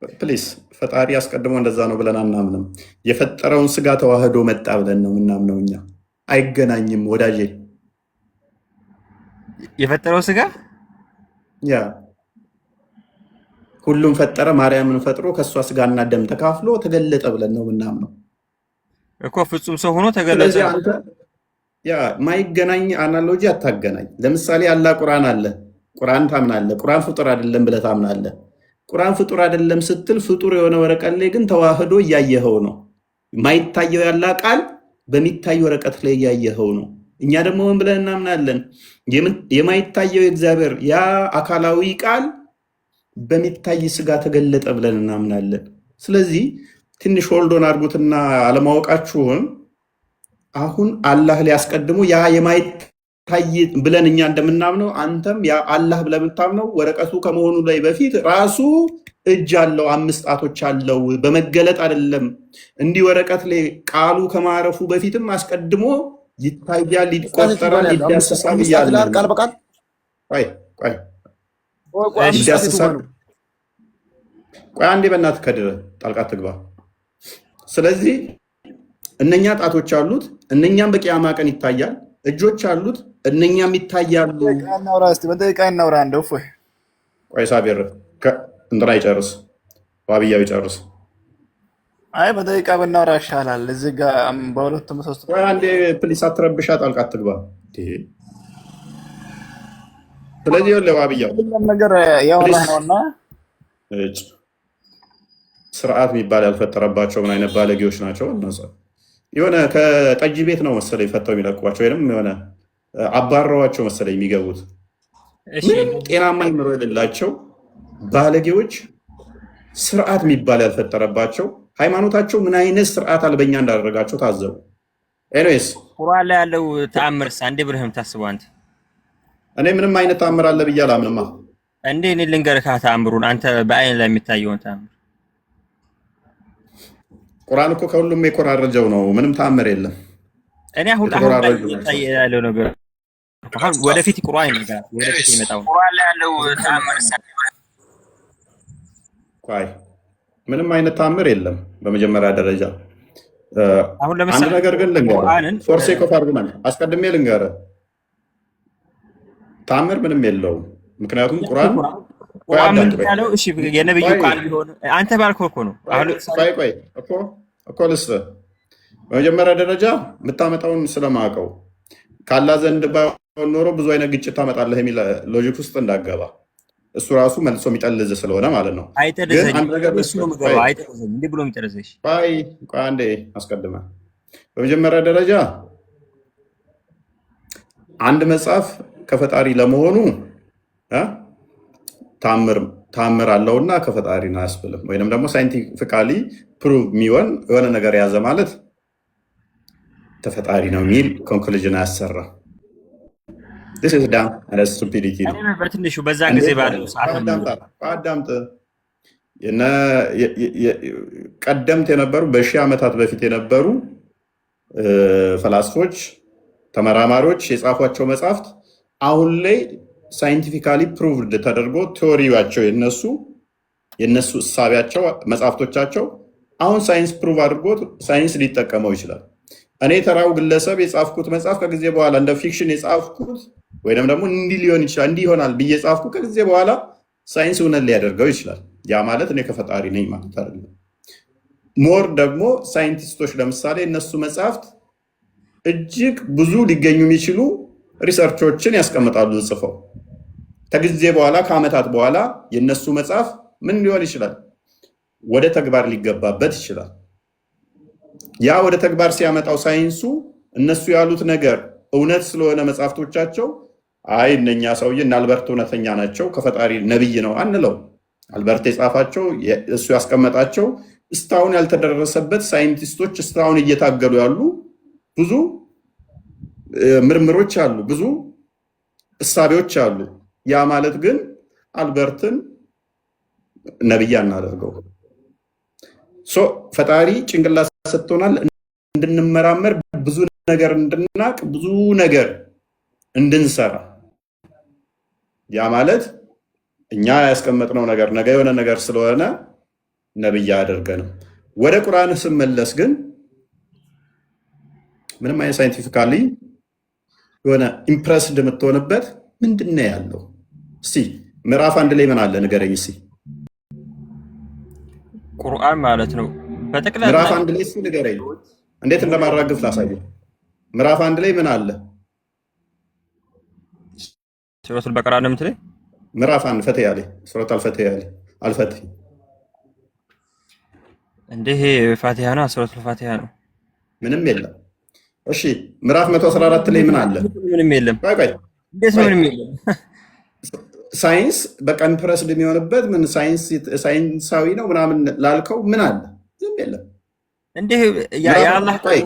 ፕሊስ ፈጣሪ አስቀድሞ እንደዛ ነው ብለን አናምንም። የፈጠረውን ስጋ ተዋህዶ መጣ ብለን ነው ምናምነው። እኛ አይገናኝም ወዳጄ። የፈጠረው ስጋ ያ ሁሉም ፈጠረ፣ ማርያምን ፈጥሮ ከእሷ ስጋና ደም ተካፍሎ ተገለጠ ብለን ነው ምናምነው እኮ። ፍጹም ሰው ሆኖ ተገለጠ። ያ ማይገናኝ አናሎጂ አታገናኝ። ለምሳሌ አላህ ቁርአን አለ፣ ቁርአን ታምናለህ። ቁርአን ፍጡር አይደለም ብለህ ታምናለህ። ቁርአን ፍጡር አይደለም ስትል ፍጡር የሆነ ወረቀት ላይ ግን ተዋህዶ እያየኸው ነው። ማይታየው ያላ ቃል በሚታይ ወረቀት ላይ እያየኸው ነው። እኛ ደግሞ ምን ብለን እናምናለን? የማይታየው የእግዚአብሔር ያ አካላዊ ቃል በሚታይ ስጋ ተገለጠ ብለን እናምናለን። ስለዚህ ትንሽ ሆልዶን አድርጉትና አለማወቃችሁን አሁን አላህ ሊያስቀድሙ ያ የማይታይ ብለን እኛ እንደምናምነው አንተም ያ አላህ ብለህ የምታምነው ወረቀቱ ከመሆኑ ላይ በፊት ራሱ እጅ አለው፣ 5 ጣቶች አለው። በመገለጥ አይደለም። እንዲህ ወረቀት ላይ ቃሉ ከማረፉ በፊትም አስቀድሞ ይታያል፣ ይቆጠራል፣ ይዳሰሳል እያለ ቃል በቃል ይዳሰሳል። ቆይ አንዴ በእናትህ ከድረ ጣልቃ ትግባ። ስለዚህ እነኛ ጣቶች አሉት፣ እነኛም በቂያማ ቀን ይታያል። እጆች አሉት፣ እነኛም ይታያሉ። ቆይ ሳቢር እንትና ይጨርስ፣ ዋብያው ይጨርስ። አይ በደቂቃ ብናወራ ይሻላል። እዚህ ጋር በሁለቱም ሶስት ቆይ አንዴ ፕሊስ አትረብሻ፣ ጣልቃ ትግባ። ስለዚህ ለዋብያው ነገር ያወራህ ነውና ስርዓት የሚባል ያልፈጠረባቸው ምን አይነት ባለጌዎች ናቸው እነሱ። የሆነ ከጠጅ ቤት ነው መሰለኝ ፈተው የሚለቋቸው ወይም የሆነ አባረዋቸው መሰለኝ የሚገቡት። ምንም ጤናማ አይምሮ የሌላቸው ባለጌዎች፣ ስርዓት የሚባል ያልፈጠረባቸው፣ ሃይማኖታቸው ምን አይነት ስርዓት አልበኛ እንዳደረጋቸው ታዘቡ። ኤኒዌይስ ቁርአን ላይ ያለው ተአምርስ አንዴ ብለህም ታስበው አንተ። እኔ ምንም አይነት ተአምር አለ ብዬ አላምንማ። እንዴ እኔ ልንገርህ ተአምሩን አንተ በአይን ላይ የሚታየውን ተአምር። ቁርአን እኮ ከሁሉም የኮራረጀው ነው። ምንም ተአምር የለም። እኔ አሁን ያለው ነገር አሁን ወደፊት ቁርአን ይነገራል። ወደፊት ይመጣው ቁርአን ላይ ያለው ተአምር ቆይ ምንም አይነት ተአምር የለም። በመጀመሪያ ደረጃ አሁን ለምሳሌ አንድ ነገር ግን ልንገርህ፣ ፎር ሴክ ኦፍ አርጉመንት አስቀድሜ ልንገርህ፣ ተአምር ምንም የለውም። ምክንያቱም ቁርአን ምን ያለው እሺ የነብዩ ቃል ቢሆን አንተ ባልከው እኮ ነው። አሁን ቆይ እኮ ልስጥህ። በመጀመሪያ ደረጃ የምታመጣውን ስለማውቀው ካላ ዘንድ ባይሆን ኖሮ ብዙ አይነት ግጭት ታመጣለህ የሚል ሎጂክ ውስጥ እንዳገባ እሱ ራሱ መልሶ የሚጠልዝ ስለሆነ ማለት ነው። አንዴ አስቀድመ በመጀመሪያ ደረጃ አንድ መጽሐፍ ከፈጣሪ ለመሆኑ ታምር አለውና ከፈጣሪ ነው አያስብልም። ወይንም ደግሞ ሳይንቲፊካሊ ፕሩቭ የሚሆን የሆነ ነገር የያዘ ማለት ተፈጣሪ ነው የሚል ኮንክሉዥን አያሰራም። This is dumb and stupidity ነው። በትንሹ በዛ ጊዜ ባለው አዳምጥ። ቀደምት የነበሩ በሺህ ዓመታት በፊት የነበሩ ፈላስፎች፣ ተመራማሪዎች የጻፏቸው መጽሐፍት አሁን ላይ ሳይንቲፊካሊ ፕሩቭድ ተደርጎ ቴዎሪያቸው የነሱ እሳቢያቸው መጽሐፍቶቻቸው አሁን ሳይንስ ፕሩቭ አድርጎት ሳይንስ ሊጠቀመው ይችላል። እኔ ተራው ግለሰብ የጻፍኩት መጽሐፍ ከጊዜ በኋላ እንደ ፊክሽን የጻፍኩት ወይንም ደግሞ እንዲህ ሊሆን ይችላል እንዲህ ይሆናል ብዬ ጻፍኩ፣ ከጊዜ በኋላ ሳይንስ እውነት ሊያደርገው ይችላል። ያ ማለት እኔ ከፈጣሪ ነኝ ማለት አይደለም። ሞር ደግሞ ሳይንቲስቶች ለምሳሌ እነሱ መጽሐፍት እጅግ ብዙ ሊገኙ የሚችሉ ሪሰርቾችን ያስቀምጣሉ ጽፈው። ከጊዜ በኋላ ከዓመታት በኋላ የነሱ መጽሐፍ ምን ሊሆን ይችላል? ወደ ተግባር ሊገባበት ይችላል። ያ ወደ ተግባር ሲያመጣው ሳይንሱ እነሱ ያሉት ነገር እውነት ስለሆነ መጽሐፍቶቻቸው አይ እነኛ ሰውዬ እና አልበርት እውነተኛ ናቸው ከፈጣሪ ነብይ ነው አንለው። አልበርት የጻፋቸው እሱ ያስቀመጣቸው እስካሁን ያልተደረሰበት ሳይንቲስቶች እስካሁን እየታገሉ ያሉ ብዙ ምርምሮች አሉ፣ ብዙ እሳቤዎች አሉ። ያ ማለት ግን አልበርትን ነብይ አናደርገው። ፈጣሪ ጭንቅላት ሰጥቶናል እንድንመራመር፣ ብዙ ነገር እንድናቅ፣ ብዙ ነገር እንድንሰራ። ያ ማለት እኛ ያስቀመጥነው ነገር ነገ የሆነ ነገር ስለሆነ ነብይ አያደርገንም። ወደ ቁርአን ስመለስ ግን ምንም አይነት ሳይንቲፊካሊ የሆነ ኢምፕረስድ የምትሆንበት ምንድን ነው ያለው? እስቲ ምዕራፍ 1 ላይ ምን አለ ንገረኝ እስቲ። ቁርአን ማለት ነው በጠቅላላ ምዕራፍ 1 ላይ እስቲ ንገረኝ፣ እንዴት እንደማራግፍ ላሳየው። ምዕራፍ 1 ላይ ምን አለ? ሱረቱል በቀራ ነው የምትለኝ? ምዕራፍ 1 ፈትያ ላይ ሱረቱ አልፈትያ ላይ አልፈትህ እንዴ ፋቲሃ ነው፣ ሱረቱል ፋቲሃ ነው። ምንም የለም። እሺ ምዕራፍ 114 ላይ ምን አለ? ምንም የለም። ቆይ እንዴት ምንም የለም? ሳይንስ በቃ ኢምፕረስድ የሚሆንበት ምን ሳይንሳዊ ነው ምናምን ላልከው ምን አለ? ምንም የለም። እንዴ የአላህ ቃል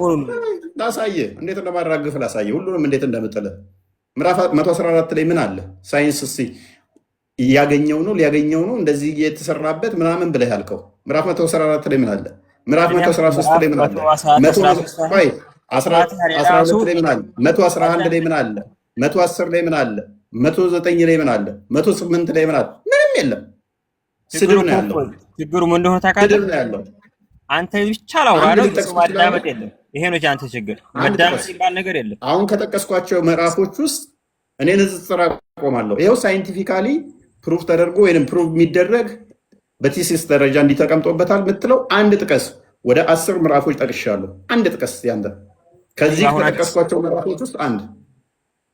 ላሳየህ፣ እንዴት እንደማራግፍ ላሳየህ፣ ሁሉንም እንዴት እንደምጥልህ። ምዕራፍ 114 ላይ ምን አለ? ሳይንስ እስኪ እያገኘው ነው ሊያገኘው ነው እንደዚህ የተሰራበት ምናምን ብለህ ያልከው ምዕራፍ 114 ላይ ምን አለ? ምዕራፍ 113 ላይ ምን አለ? 112 ላይ ምን አለ? 111 ላይ ምን አለ? 110 ላይ ምን አለ? 109 ላይ ምን አለ? 108 ላይ ምን አለ? ምንም የለም። ስድብ ነው ያለው። ችግሩ ምን እንደሆነ ታውቃለህ? ስድብ ነው ያለው። አንተ ብቻ ላውራ ነው፣ ማዳመጥ የለም። ይሄ ነው አንተ ችግር። ማዳመጥ ሲባል ነገር የለም። አሁን ከጠቀስኳቸው ምዕራፎች ውስጥ እኔ ንጽጽር አቆማለሁ። ይኸው ሳይንቲፊካሊ ፕሩፍ ተደርጎ ወይንም ፕሩፍ የሚደረግ በቲሲስ ደረጃ እንዲተቀምጦበታል የምትለው አንድ ጥቀስ። ወደ 10 ምዕራፎች ጠቅሻለሁ። አንድ ጥቀስ ያንተ ከዚህ ከጠቀስኳቸው ምዕራፎች ውስጥ አንድ።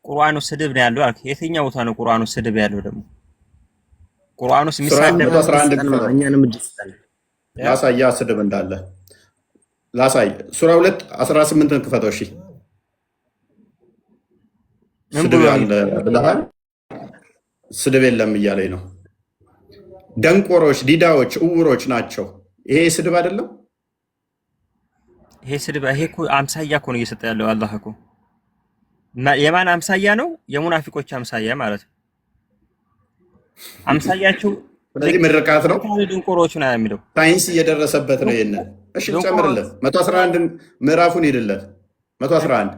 ቁርአኑ ስድብ ነው ያለው አልክ። የትኛው ቦታ ነው ቁርአኑ ስድብ ያለው? ደግሞ ቁርአን ውስጥ ሱራ የሚሳደብ 111 ክፈተው እኛንም ድስጠን ላሳያ ስድብ እንዳለ ላሳይ። ሱራ 2:18 ክፈተው። እሺ ስድብ ያለ ብለሃል። ስድብ የለም እያለኝ ነው። ደንቆሮች፣ ዲዳዎች፣ እውሮች ናቸው። ይሄ ስድብ አይደለም። ይሄ ስድብ ይሄ እኮ አምሳያ እኮ ነው እየሰጠ ያለው አላህ እኮ። የማን አምሳያ ነው? የሙናፊቆች አምሳያ ማለት ነው። አምሳያቸው ስለዚህ ምርቃት ነው። ድንቆሮች ነው የሚለው ሳይንስ እየደረሰበት ነው። ይሄንን እሺ ጨምርለት። 111 ምዕራፉን ሄድለት 111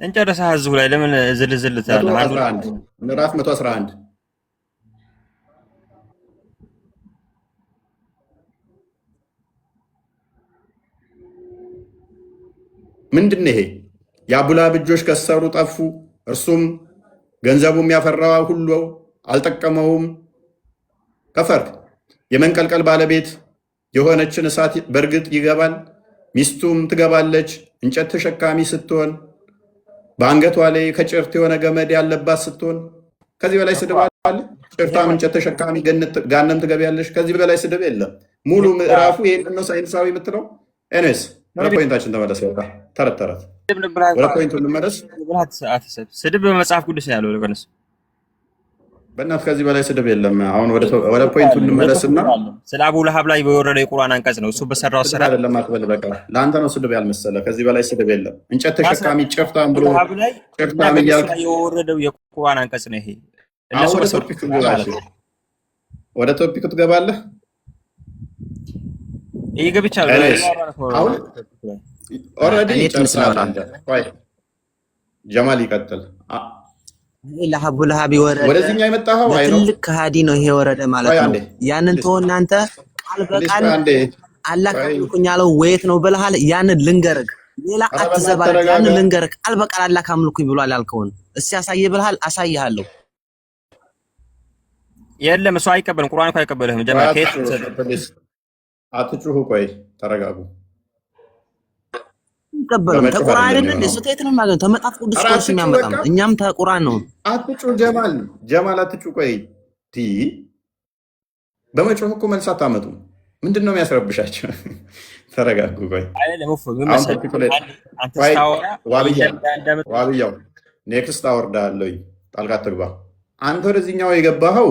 እንጨረሳ። እዚሁ ላይ ለምን ዝልዝል ታለ? 111 ምዕራፍ 111 ምንድን ነው ይሄ? የአቡላብ እጆች ከሰሩ ጠፉ፣ እርሱም ገንዘቡም ያፈራው ሁሉ አልጠቀመውም። ከፈርክ የመንቀልቀል ባለቤት የሆነችን እሳት በእርግጥ ይገባል፣ ሚስቱም ትገባለች። እንጨት ተሸካሚ ስትሆን በአንገቷ ላይ ከጭርት የሆነ ገመድ ያለባት ስትሆን። ከዚህ በላይ ስድብ አለ? ጭርታም እንጨት ተሸካሚ ጋነም ትገቢያለሽ። ከዚህ በላይ ስድብ የለም። ሙሉ ምዕራፉ ይሄን ነው ሳይንሳዊ የምትለው። ኤኒዌይስ ወደ ፖይንታችን ተመለስ። በቃ ተረት ተረት ወደ ፖይንቱ እንመለስ። ስድብ በመጽሐፍ ቅዱስ ነው ያለው። ለቀነስ በእናትህ ከዚህ በላይ ስድብ የለም። አሁን ወደ ፖይንቱ እንመለስና ስለ አቡ ለሀብ ላይ በወረደ የቁርአን አንቀጽ ነው እሱ በሰራው ስራ አይደለም አትበል። በቃ ለአንተ ነው ስድብ ያልመሰለ። ከዚህ በላይ ስድብ የለም። እንጨት ተሸካሚ ጭፍታም ብሎ ጭፍታም እያልክ የወረደው የቁርአን አንቀጽ ነው ይሄ። እነሱ ወደ ቶፒክ ትገባለህ። ይሄ ገብቻለሁ። አሁን ኦልሬዲ ጨርሰናል። ጀማል ይቀጥል። ለአቡ ለሀብ ይወረደ ወደዚህኛ የመጣኸው አይ ነው ትልቅ ከሃዲ ነው ይሄ ወረደ ማለት ነው። ያንን ተወናንተ ቃል በቃል አላህ ካምልኩኝ ያለው ወየት ነው ብለሃል። ያንን ልንገርህ፣ ሌላ አትዘባረቅ። ያንን ልንገርህ፣ ቃል በቃል አላህ ካምልኩኝ ብሏል ያልከውን እስኪ ያሳየ ብለሃል። አሳይሃለሁ። የለም እሱ አይቀበልም። ቁርአን እኮ አይቀበልህም። ጀማዓ ከየት አትጩሁ። ቆይ ተረጋጉ። ይቀበልም ተቁርአን አይደለም እንዴ? ስተት ነው ማለት ተመጣፍ ቅዱስ ነው የሚያመጣም። እኛም ተቁርአን ነው። አትጩህ ጀማል አትጩህ። ቆይ በመጮህ እኮ መልስ አታመጡም። ምንድን ነው የሚያስረብሻቸው? ተረጋጉ። ቆይ ዋብያው ኔክስት አወርዳለሁ። ጣልቃ ትግባ። አንተ ወደዚህኛው የገባኸው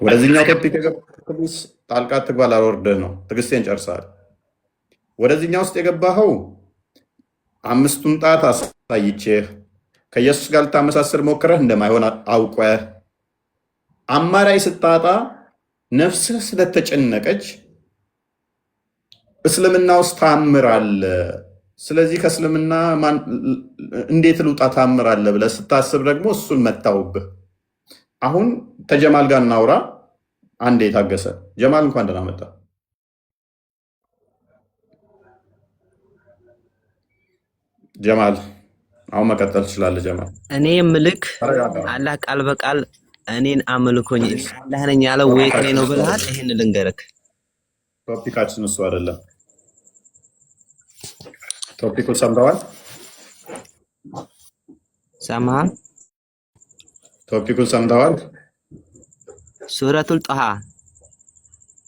ወደዚህኛው ቶፒክ የገባኸው ጣልቃ ትግባ። ላወርድህ ነው። ትዕግስቴን ጨርሰሃል። ወደዚህኛው ውስጥ የገባኸው አምስቱን ጣት አሳይቼህ ከኢየሱስ ጋር ልታመሳሰል ሞክረህ እንደማይሆን አውቀህ አማራጭ ስታጣ ነፍስህ ስለተጨነቀች እስልምና ውስጥ ታምር አለ፣ ስለዚህ ከእስልምና እንዴት ልውጣ ታምር አለ ብለህ ስታስብ ደግሞ እሱን መታውብህ። አሁን ከጀማል ጋር እናውራ። አንዴ የታገሰ ጀማል እንኳን ደህና መጣ። ጀማል አሁን መቀጠል ትችላለህ። ጀማል እኔ ምልክ አላህ ቃል በቃል እኔን አምልኮኝ አላህ ነኝ ያለው ወይት እኔ ነው ብለሃል። ይሄን ልንገርክ፣ ቶፒካችን እሱ አይደለም። ቶፒኩን ሰምተዋል? ሰማህ? ቶፒኩን ሰምተዋል? ሱረቱል ጣሃ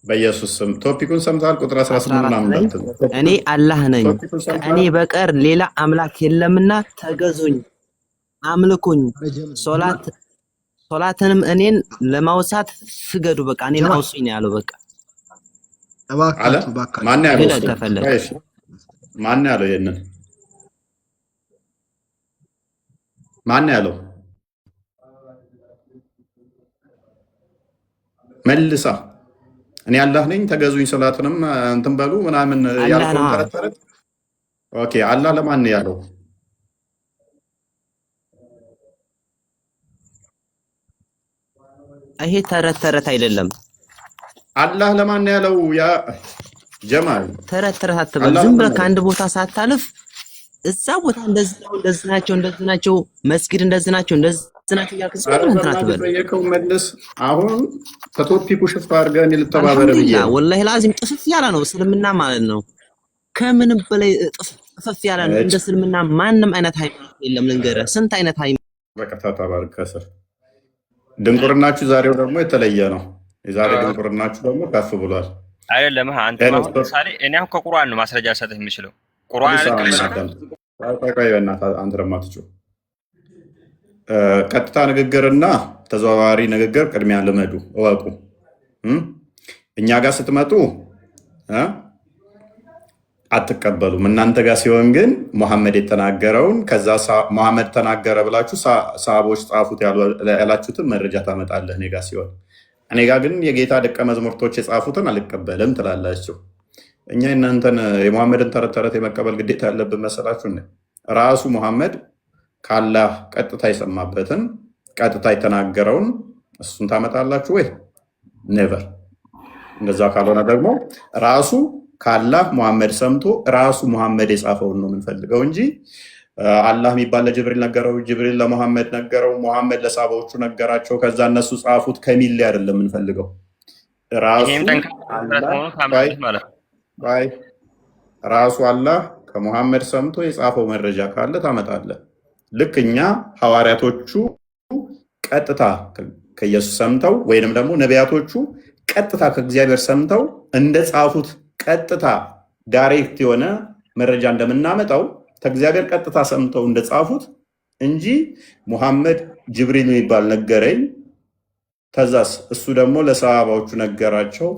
በኢየሱስ ስም ቶፒኩን ሰምተዋል? ቁጥር 18 ምናምን እኔ አላህ ነኝ ከእኔ በቀር ሌላ አምላክ የለምና ተገዙኝ፣ አምልኩኝ፣ ሶላትንም እኔን ለማውሳት ስገዱ። በቃ እኔን አውሱኝ ነው ያለው። በቃ ማን ያለው? ይሄንን ማን ያለው? መልሳ እኔ አላህ ነኝ ተገዙኝ፣ ሶላትንም እንትን በሉ ምናምን ያልከውን ተረት። ኦኬ አላህ ለማን ነው ያለው? ይሄ ተረት አይደለም። አላህ ለማን ነው ያለው? ያ ጀማል ተረት አትበል። ዝም ብለህ ከአንድ ቦታ ሳታልፍ እዛ ቦታ እንደዚህ ናቸው፣ መስጊድ እንደዚህ ናቸው እያልክ ዝም ብለህ እንትን አትበል። መልስ። አሁን ከቶፒኩ ሽፍታ አድርገህ እኔ ልተባበረ ብዬ ወላሂ ላዚም ጥፍፍ ያለ ነው እስልምና ማለት ነው። ከምንም በላይ ጥፍፍ ያለ ነው። እንደ እስልምና ማንም አይነት ሃይማኖት የለም። ልንገርህ ስንት አይነት ሃይማኖት በቃ ተባረክ። ከስር ድንቁርናችሁ ዛሬው ደግሞ የተለየ ነው። የዛሬ ድንቁርናችሁ ደግሞ ከፍ ብሏል። አይደለም አንተ አሁን ለምሳሌ እኔ አሁን ከቁርአን ነው ማስረጃ ልሰጥህ የምችለው። ቁርአን ቆይ በእናትህ አንተ ደግሞ አትጩህ። ቀጥታ ንግግርና ተዘዋዋሪ ንግግር ቅድሚያ ልመዱ እወቁ። እኛ ጋር ስትመጡ አትቀበሉም። እናንተ ጋር ሲሆን ግን መሐመድ የተናገረውን ከዛ መሐመድ ተናገረ ብላችሁ ሰሃቦች ጻፉት ያላችሁትን መረጃ ታመጣለህ እኔ ጋር ሲሆን፣ እኔ ጋር ግን የጌታ ደቀ መዝሙርቶች የጻፉትን አልቀበልም ትላላችሁ። እኛ እናንተን የመሐመድን ተረት ተረት የመቀበል ግዴታ ያለብን መሰላችሁ? ራሱ መሐመድ ከአላህ ቀጥታ የሰማበትን ቀጥታ የተናገረውን እሱን ታመጣላችሁ ወይ? ኔቨር። እንደዛ ካልሆነ ደግሞ ራሱ ከአላህ መሐመድ ሰምቶ ራሱ መሐመድ የጻፈውን ነው የምንፈልገው እንጂ አላህ የሚባል ለጅብሪል ነገረው፣ ጅብሪል ለመሐመድ ነገረው፣ መሐመድ ለሳባዎቹ ነገራቸው፣ ከዛ እነሱ ጻፉት ከሚል ላይ አይደለም የምንፈልገው። ራሱ አላህ ከመሐመድ ሰምቶ የጻፈው መረጃ ካለ ታመጣለህ። ልክ እኛ ሐዋርያቶቹ ቀጥታ ከኢየሱስ ሰምተው ወይንም ደግሞ ነቢያቶቹ ቀጥታ ከእግዚአብሔር ሰምተው እንደጻፉት ቀጥታ ዳይሬክት የሆነ መረጃ እንደምናመጣው ከእግዚአብሔር ቀጥታ ሰምተው እንደጻፉት እንጂ ሙሐመድ ጅብሪል የሚባል ነገረኝ፣ ከዛስ እሱ ደግሞ ለሰሃባዎቹ ነገራቸው፣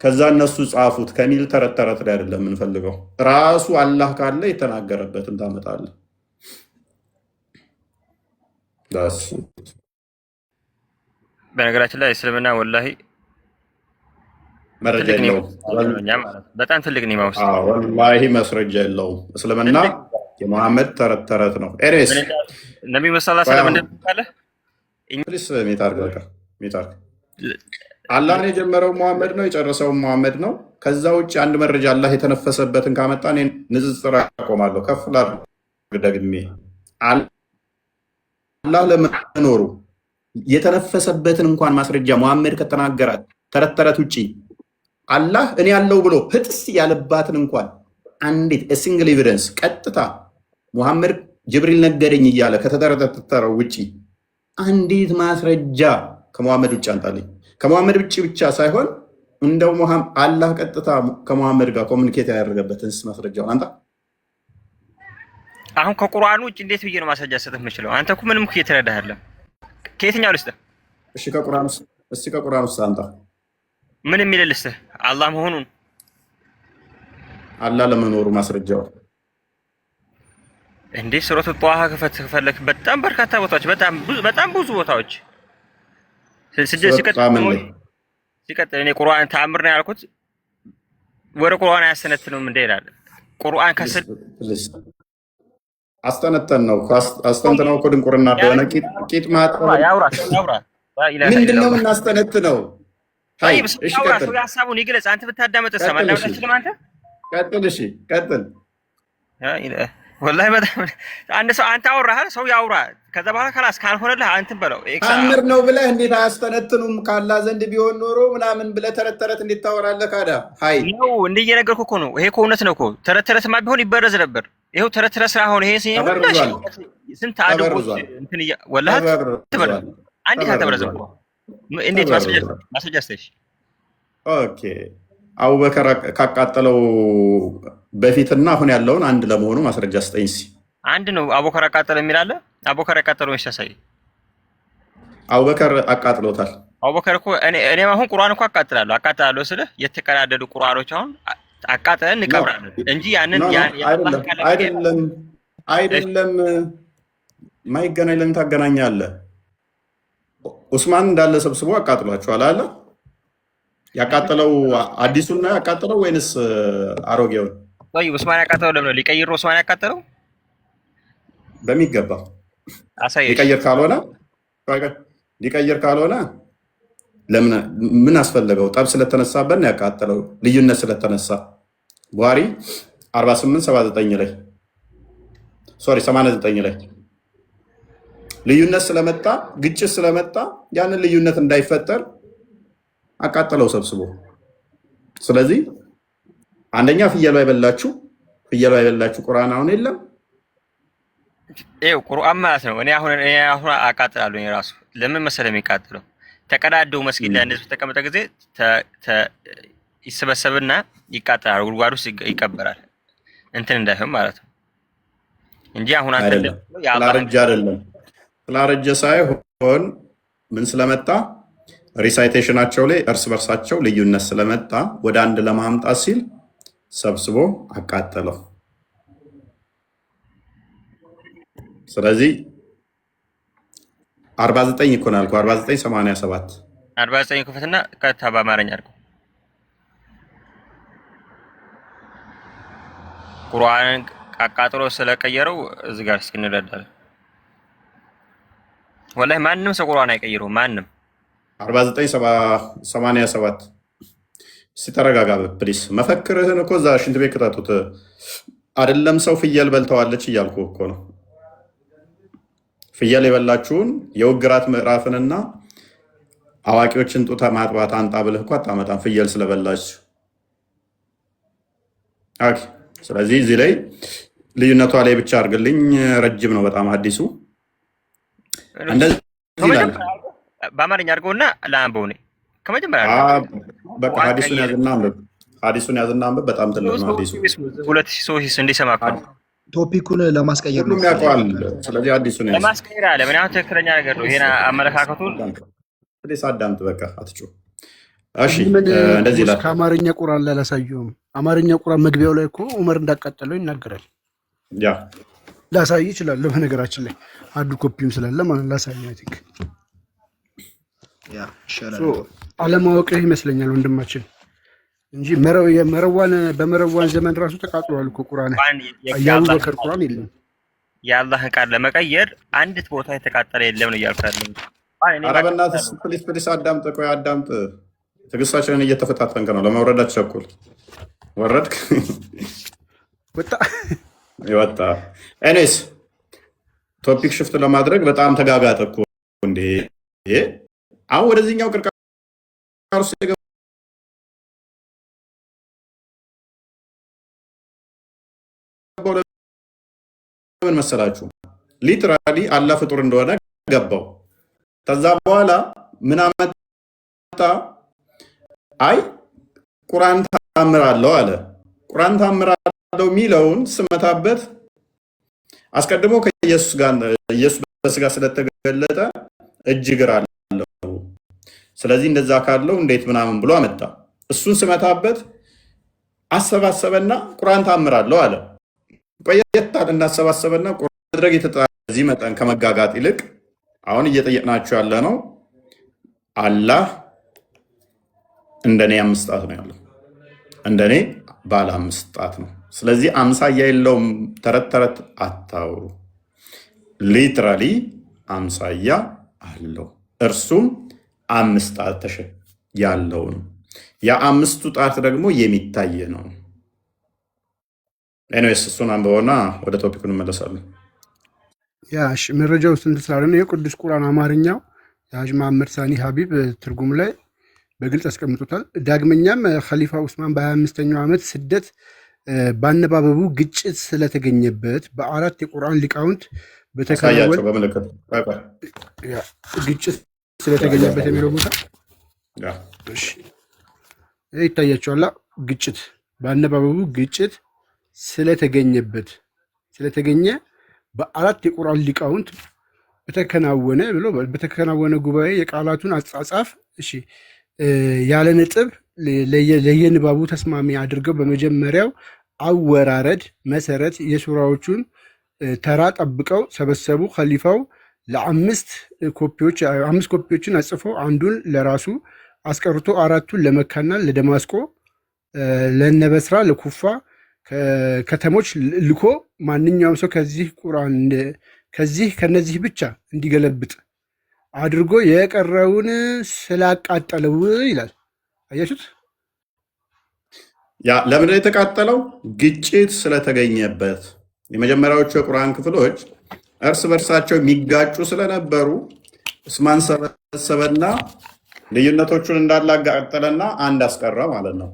ከዛ እነሱ ጻፉት ከሚል ተረት ተረት ላይ አይደለም የምንፈልገው። ራሱ አላህ ካለ የተናገረበትን ታመጣለህ። በነገራችን ላይ እስልምና ወላሂ መረጃ የለውም። በጣም ትልቅ ኒማ ውስጥ ወላሂ መስረጃ የለውም። እስልምና የመሐመድ ተረት ተረት ነው። ኤሬስ ነቢዩ ሰለላሁ ዐለይሂ ወሰለም እንደምታለ እንግሊዝ ሜታርክ አላህን የጀመረው መሐመድ ነው፣ የጨረሰው መሐመድ ነው። ከዛ ውጭ አንድ መረጃ አላህ የተነፈሰበትን ካመጣ እኔ ንጽጽር አቆማለሁ። ከፍ ላድርግ ደግሜ አላህ ለመኖሩ የተነፈሰበትን እንኳን ማስረጃ መሐመድ ከተናገራት ተረት ተረት ውጭ አላህ እኔ ያለው ብሎ ህጥስ ያለባትን እንኳን አንዲት ሲንግል ኤቪደንስ ቀጥታ ሙሐመድ ጅብሪል ነገረኝ እያለ ከተተረተረው ውጭ አንዲት ማስረጃ ከሙሐመድ ውጭ አንጣልኝ። ከሙሐመድ ውጭ ብቻ ሳይሆን እንደው አላህ ቀጥታ ከሙሐመድ ጋር ኮሚኒኬት ያደረገበትን ማስረጃውን አንጣ። አሁን ከቁርአን ውጭ እንዴት ብዬ ነው ማስረጃ ሰጥህ የምችለው? አንተ እኮ ምንም እየተረዳህ አይደለም። ከየትኛው ልስጥህ? እሺ ከቁርአን ውስጥ አንጣ። ምን የሚል ልስጥህ? አላህ መሆኑን አላህ ለመኖሩ ማስረጃው እንዴ ሱረቱ ጧሃ ከፈለክ በጣም በርካታ ቦታዎች በጣም ብዙ ቦታዎች ሲቀጥል እኔ ቁርአን ተአምር ነው ያልኩት ወደ ቁርአን አያስተነትኑም እንደ ይላል። ቁርአን ከስል አስተነተን ነው አስተንተነው እኮ ድንቁርና እንደሆነ ቂጥ ማጥፋ ያውራ ምንድነው የምናስተነትነው? እሺ ቀጥል፣ ሀሳቡን ይግለጽ። አንተ ብታዳመጥ ሰማና ወጣችልም። አንተ ቀጥል። እሺ ቀጥል። ወላሂ በጣም አንድ ሰው አንተ አወራህ፣ ሰው ያውራ። ከዛ በኋላ ካላስ ካልሆነልህ አንተን በለው ተአምር ነው ብለህ እንዴት አያስተነትኑም? ካላ ዘንድ ቢሆን ኖሮ ምናምን ብለህ ተረት ተረት እንዴት ታወራለህ? ካዳ ሃይ ነው እንዴ እየነገርኩህ እኮ ነው። ይሄ እኮ እውነት ነው እኮ። ተረት ተረትማ ቢሆን ይበረዝ ነበር። ይሄው ተረት ተረት ስላሆነ ይሄ ስንት አደጎች እንትን ወላሂ ተበረዘ። አንዴት አልተበረዘም እኮ እንዴት ማስረጃ ስተሽ ኦኬ አቡበከር ካቃጠለው በፊትና አሁን ያለውን አንድ ለመሆኑ ማስረጃ ስጠኝ። አንድ ነው። አቡበከር አቃጠለ የሚል አለ። አቡበከር ያቃጠለው እሺ ያሳይ። አቡበከር አቃጥሎታል። አቡበከር እኮ እኔ አሁን ቁርአን እኮ አቃጥላለሁ ስለ የተቀዳደዱ ቁርአኖች አሁን አቃጠለን እንቀብራለን እንጂ ያንን አይደለም ማይገናኝ ለምን ታገናኛለህ? ኡስማን እንዳለ ሰብስቦ አቃጥሏቸዋል አለ። ያቃጠለው አዲሱን ነው ያቃጠለው ወይንስ አሮጌውን? ወይ ኡስማን ያቃጠለው ለምን ሊቀይር ኡስማን ያቃጠለው? በሚገባ አሳይ። ሊቀይር ካልሆነ ለምን ምን አስፈለገው? ጠብ ስለተነሳበት ነው ያቃጠለው፣ ልዩነት ስለተነሳ። ቡሃሪ 4879 ላይ 89 ላይ ልዩነት ስለመጣ ግጭት ስለመጣ ያንን ልዩነት እንዳይፈጠር አቃጠለው ሰብስቦ። ስለዚህ አንደኛ ፍየሉ አይበላችሁ ቁርአን አሁን የለም። ቁርአን ማለት ነው። እኔ አሁን አቃጥላለሁ። እኔ ራሱ ለምን መሰለህ የሚቃጠለው? ተቀዳደው መስጊድ ላይ እንደዚህ ተቀመጠ ጊዜ ይሰበሰብና ይቃጠላል፣ ጉድጓድ ውስጥ ይቀበራል። እንትን እንዳይሆን ማለት ነው እንጂ አሁን አንተ ስላረጀ አይደለም። ስላረጀ ሳይሆን ምን ስለመጣ ሪሳይቴሽናቸው ላይ እርስ በርሳቸው ልዩነት ስለመጣ ወደ አንድ ለማምጣት ሲል ሰብስቦ አቃጠለው። ስለዚህ 49 እኮ ነው ያልኩህ። 4987 49 ክፍትና ቀጥታ በአማርኛ አድርገው ቁርአንን አቃጥሎ ስለቀየረው እዚህ ጋር እስኪንረዳለን። ወላሂ ማንም ሰው ቁርአን አይቀይረውም። ማንም 4987 ሲተረጋጋ ፕሊስ። መፈክርህን እኮ እዛ ሽንት ቤት ክተቱት። አይደለም ሰው ፍየል በልተዋለች እያልኩ እኮ ነው። ፍየል የበላችሁን የውግራት ምዕራፍንና አዋቂዎችን ጡት ማጥባት አንጣ ብልህ እኮ አታመጣም ፍየል ስለበላች። ኦኬ። ስለዚህ እዚህ ላይ ልዩነቷ ላይ ብቻ አድርግልኝ። ረጅም ነው በጣም ሐዲሱ እንደዚህ ይላል። በአማርኛ አድርገውና ለአንበው ነው ከመጀመሪያ በቃ ሐዲሱን ያዝና አንብብ። ሐዲሱን ያዝና አንብብ። በጣም ትልቅ ነው ሐዲሱ። 2000 ሰዎች እንዲሰማ እኮ ነው። ቶፒኩን ለማስቀየር ነው ያውቀዋል። ስለዚህ ሐዲሱን ያዝ። ለማስቀየር አለ ምን ያህል ትክክለኛ ነገር ነው። ይሄን አመለካከቱን ስለዚህ አዳምጥ። በቃ አትጩህ። እሺ እንደዚህ ይላል። ከአማርኛ ቁርአን ላይ አላሳየውም። አማርኛ ቁርአን መግቢያው ላይ እኮ ዑመር እንዳቃጠለው ይናገራል። ያ ላሳይ ይችላል። በነገራችን ላይ አዱ ኮፒም ስላለ ማለት ላሳይ ነው። ቲክ ያ ይሻላል። አለማወቅህ ይመስለኛል ወንድማችን እንጂ የመረዋን በመረዋን ዘመን ራሱ ተቃጥሏል እኮ ቁርአን። የአቡበከር ቁርአን የለም። የአላህን ቃል ለመቀየር አንዲት ቦታ የተቃጠለ የለም ነው እያልኩ ያለው። ኧረ በእናትህ ፕሊስ አዳምጥ። ቆይ አዳምጥ። ትዕግስታችንን እየተፈታተንክ ነው። ለመውረድ አትቸኩል። ወረድክ ወጣ። ኤኒዌይስ ቶፒክ ሽፍት ለማድረግ በጣም ተጋጋጠ እኮ እንዴ! አሁን ወደዚህኛው ቅርቃር ውስጥ ምን መሰላችሁ? ሊትራሊ አላህ ፍጡር እንደሆነ ገባው። ከዛ በኋላ ምን አመጣ? አይ ቁርአን ታምራለሁ አለ። ቁርአን ታምራለሁ የሚለውን ስመታበት አስቀድሞ ከኢየሱስ ጋር ኢየሱስ በስጋ ስለተገለጠ እጅ እግር አለው። ስለዚህ እንደዛ ካለው እንዴት ምናምን ብሎ አመጣ። እሱን ስመታበት አሰባሰበና ቁርአን ታምራለሁ አለ። ቆየት አለና አሰባሰበና ቁርአን ማድረግ የተጣዚህ መጠን ከመጋጋጥ ይልቅ አሁን እየጠየቅናችሁ ያለ ነው አላህ እንደኔ 5 ጣት ነው ያለው። እንደኔ ባለ 5 ጣት ነው። ስለዚህ አምሳያ የለውም። ተረት ተረት አታውሩ። ሊትራሊ አምሳያ አለው። እርሱም 5 ጣት ያለው ነው። የ5ቱ ጣት ደግሞ የሚታይ ነው። ኤኒዌይስ እሱን አንብበውና ወደ ቶፒኩ እንመለሳለን። ያሽ መረጃው ስንት ስላለ የቅዱስ ቁርአን አማርኛው የሀጅ መሐመድ ሳኒ ሀቢብ ትርጉም ላይ በግልጽ አስቀምጦታል። ዳግመኛም ኸሊፋ ዑስማን በ25ኛው ዓመት ስደት ባነባበቡ ግጭት ስለተገኘበት በ4 የቁርአን ሊቃውንት በተከናወነ በመለከት ግጭት ስለተገኘበት የሚለው ቦታ እሺ ይታያቸዋል። ግጭት ባነባበቡ ግጭት ስለተገኘ በ4 የቁርአን ሊቃውንት በተከናወነ ጉባኤ የቃላቱን አጻጻፍ እሺ ያለ ነጥብ ለየንባቡ ተስማሚ አድርገው በመጀመሪያው አወራረድ መሰረት የሱራዎቹን ተራ ጠብቀው ሰበሰቡ። ኸሊፋው ለ5 ኮፒዎችን አጽፎ አንዱን ለራሱ አስቀርቶ 4ቱን ለመካና ለደማስቆ ለነበስራ ለኩፋ ከተሞች ልኮ ማንኛውም ሰው ከነዚህ ብቻ እንዲገለብጥ አድርጎ የቀረውን ስላቃጠለው ይላል። አያችሁት? ያ ለምን የተቃጠለው? ግጭት ስለተገኘበት። የመጀመሪያዎቹ የቁርአን ክፍሎች እርስ በርሳቸው የሚጋጩ ስለነበሩ ዑስማን ሰበሰበና ልዩነቶቹን እንዳላጋጠለና አንድ አስቀረ ማለት ነው።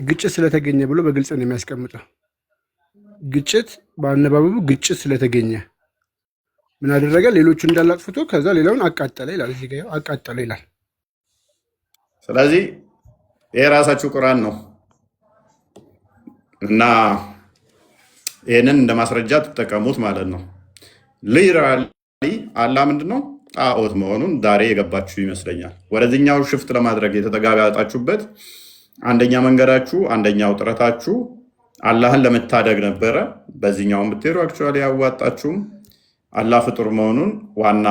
ግጭት ስለተገኘ ብሎ በግልጽ ነው የሚያስቀምጠው። ግጭት በአነባበቡ ግጭት ስለተገኘ ምን አደረገ? ሌሎቹ እንዳላጥፍቶ ከዛ ሌላውን አቃጠለ ይላል። እዚህ ጋር አቃጠለ ይላል። ስለዚህ ይሄ ራሳችሁ ቁርአን ነው እና ይህንን እንደ ማስረጃ ትጠቀሙት ማለት ነው። ሊራሊ አላህ ምንድነው ጣዖት መሆኑን ዛሬ የገባችሁ ይመስለኛል። ወደዚህኛው ሽፍት ለማድረግ የተጋጋጣችሁበት አንደኛ መንገዳችሁ አንደኛው ጥረታችሁ አላህን ለመታደግ ነበረ። በዚህኛው ብትሄዱ አክቹዋሊ ያዋጣችሁም አላህ ፍጡር መሆኑን ዋና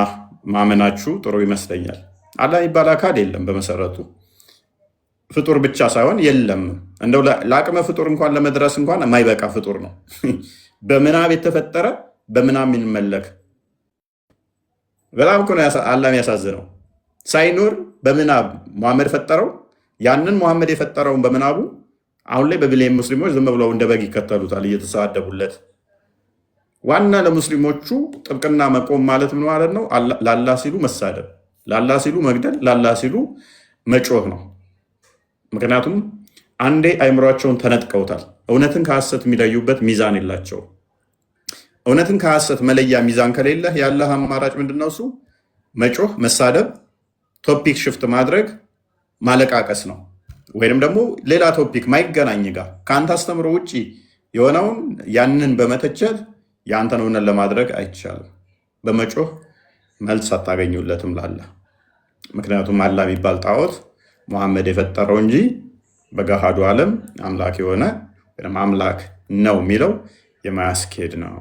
ማመናችሁ ጥሩ ይመስለኛል። አላህ የሚባል አካል የለም። በመሰረቱ ፍጡር ብቻ ሳይሆን የለም። እንደው ለአቅመ ፍጡር እንኳን ለመድረስ እንኳን የማይበቃ ፍጡር ነው። በምናብ የተፈጠረ በምናብ የሚመለክ በጣም እኮ ነው አላህ የሚያሳዝነው። ሳይኖር በምናብ መሐመድ ፈጠረው። ያንን መሐመድ የፈጠረውን በምናቡ አሁን ላይ በቢሊየን ሙስሊሞች ዝም ብለው እንደ በግ ይከተሉታል እየተሳደቡለት። ዋና ለሙስሊሞቹ ጥብቅና መቆም ማለት ምን ማለት ነው? ላላህ ሲሉ መሳደብ፣ ላላህ ሲሉ መግደል፣ ላላህ ሲሉ መጮህ ነው። ምክንያቱም አንዴ አይምሯቸውን ተነጥቀውታል። እውነትን ከሐሰት የሚለዩበት ሚዛን የላቸው። እውነትን ከሐሰት መለያ ሚዛን ከሌለህ ያለህ አማራጭ ምንድነው? እሱ መጮህ፣ መሳደብ፣ ቶፒክ ሽፍት ማድረግ፣ ማለቃቀስ ነው። ወይንም ደግሞ ሌላ ቶፒክ ማይገናኝ ጋር ከአንተ አስተምሮ ውጭ የሆነውን ያንን በመተቸት የአንተን እውነት ለማድረግ አይቻልም። በመጮህ መልስ አታገኙለትም ላላህ። ምክንያቱም አላህ የሚባል ጣዖት መሐመድ የፈጠረው እንጂ በገሃዱ ዓለም አምላክ የሆነ ወይም አምላክ ነው የሚለው የማያስኬድ ነው።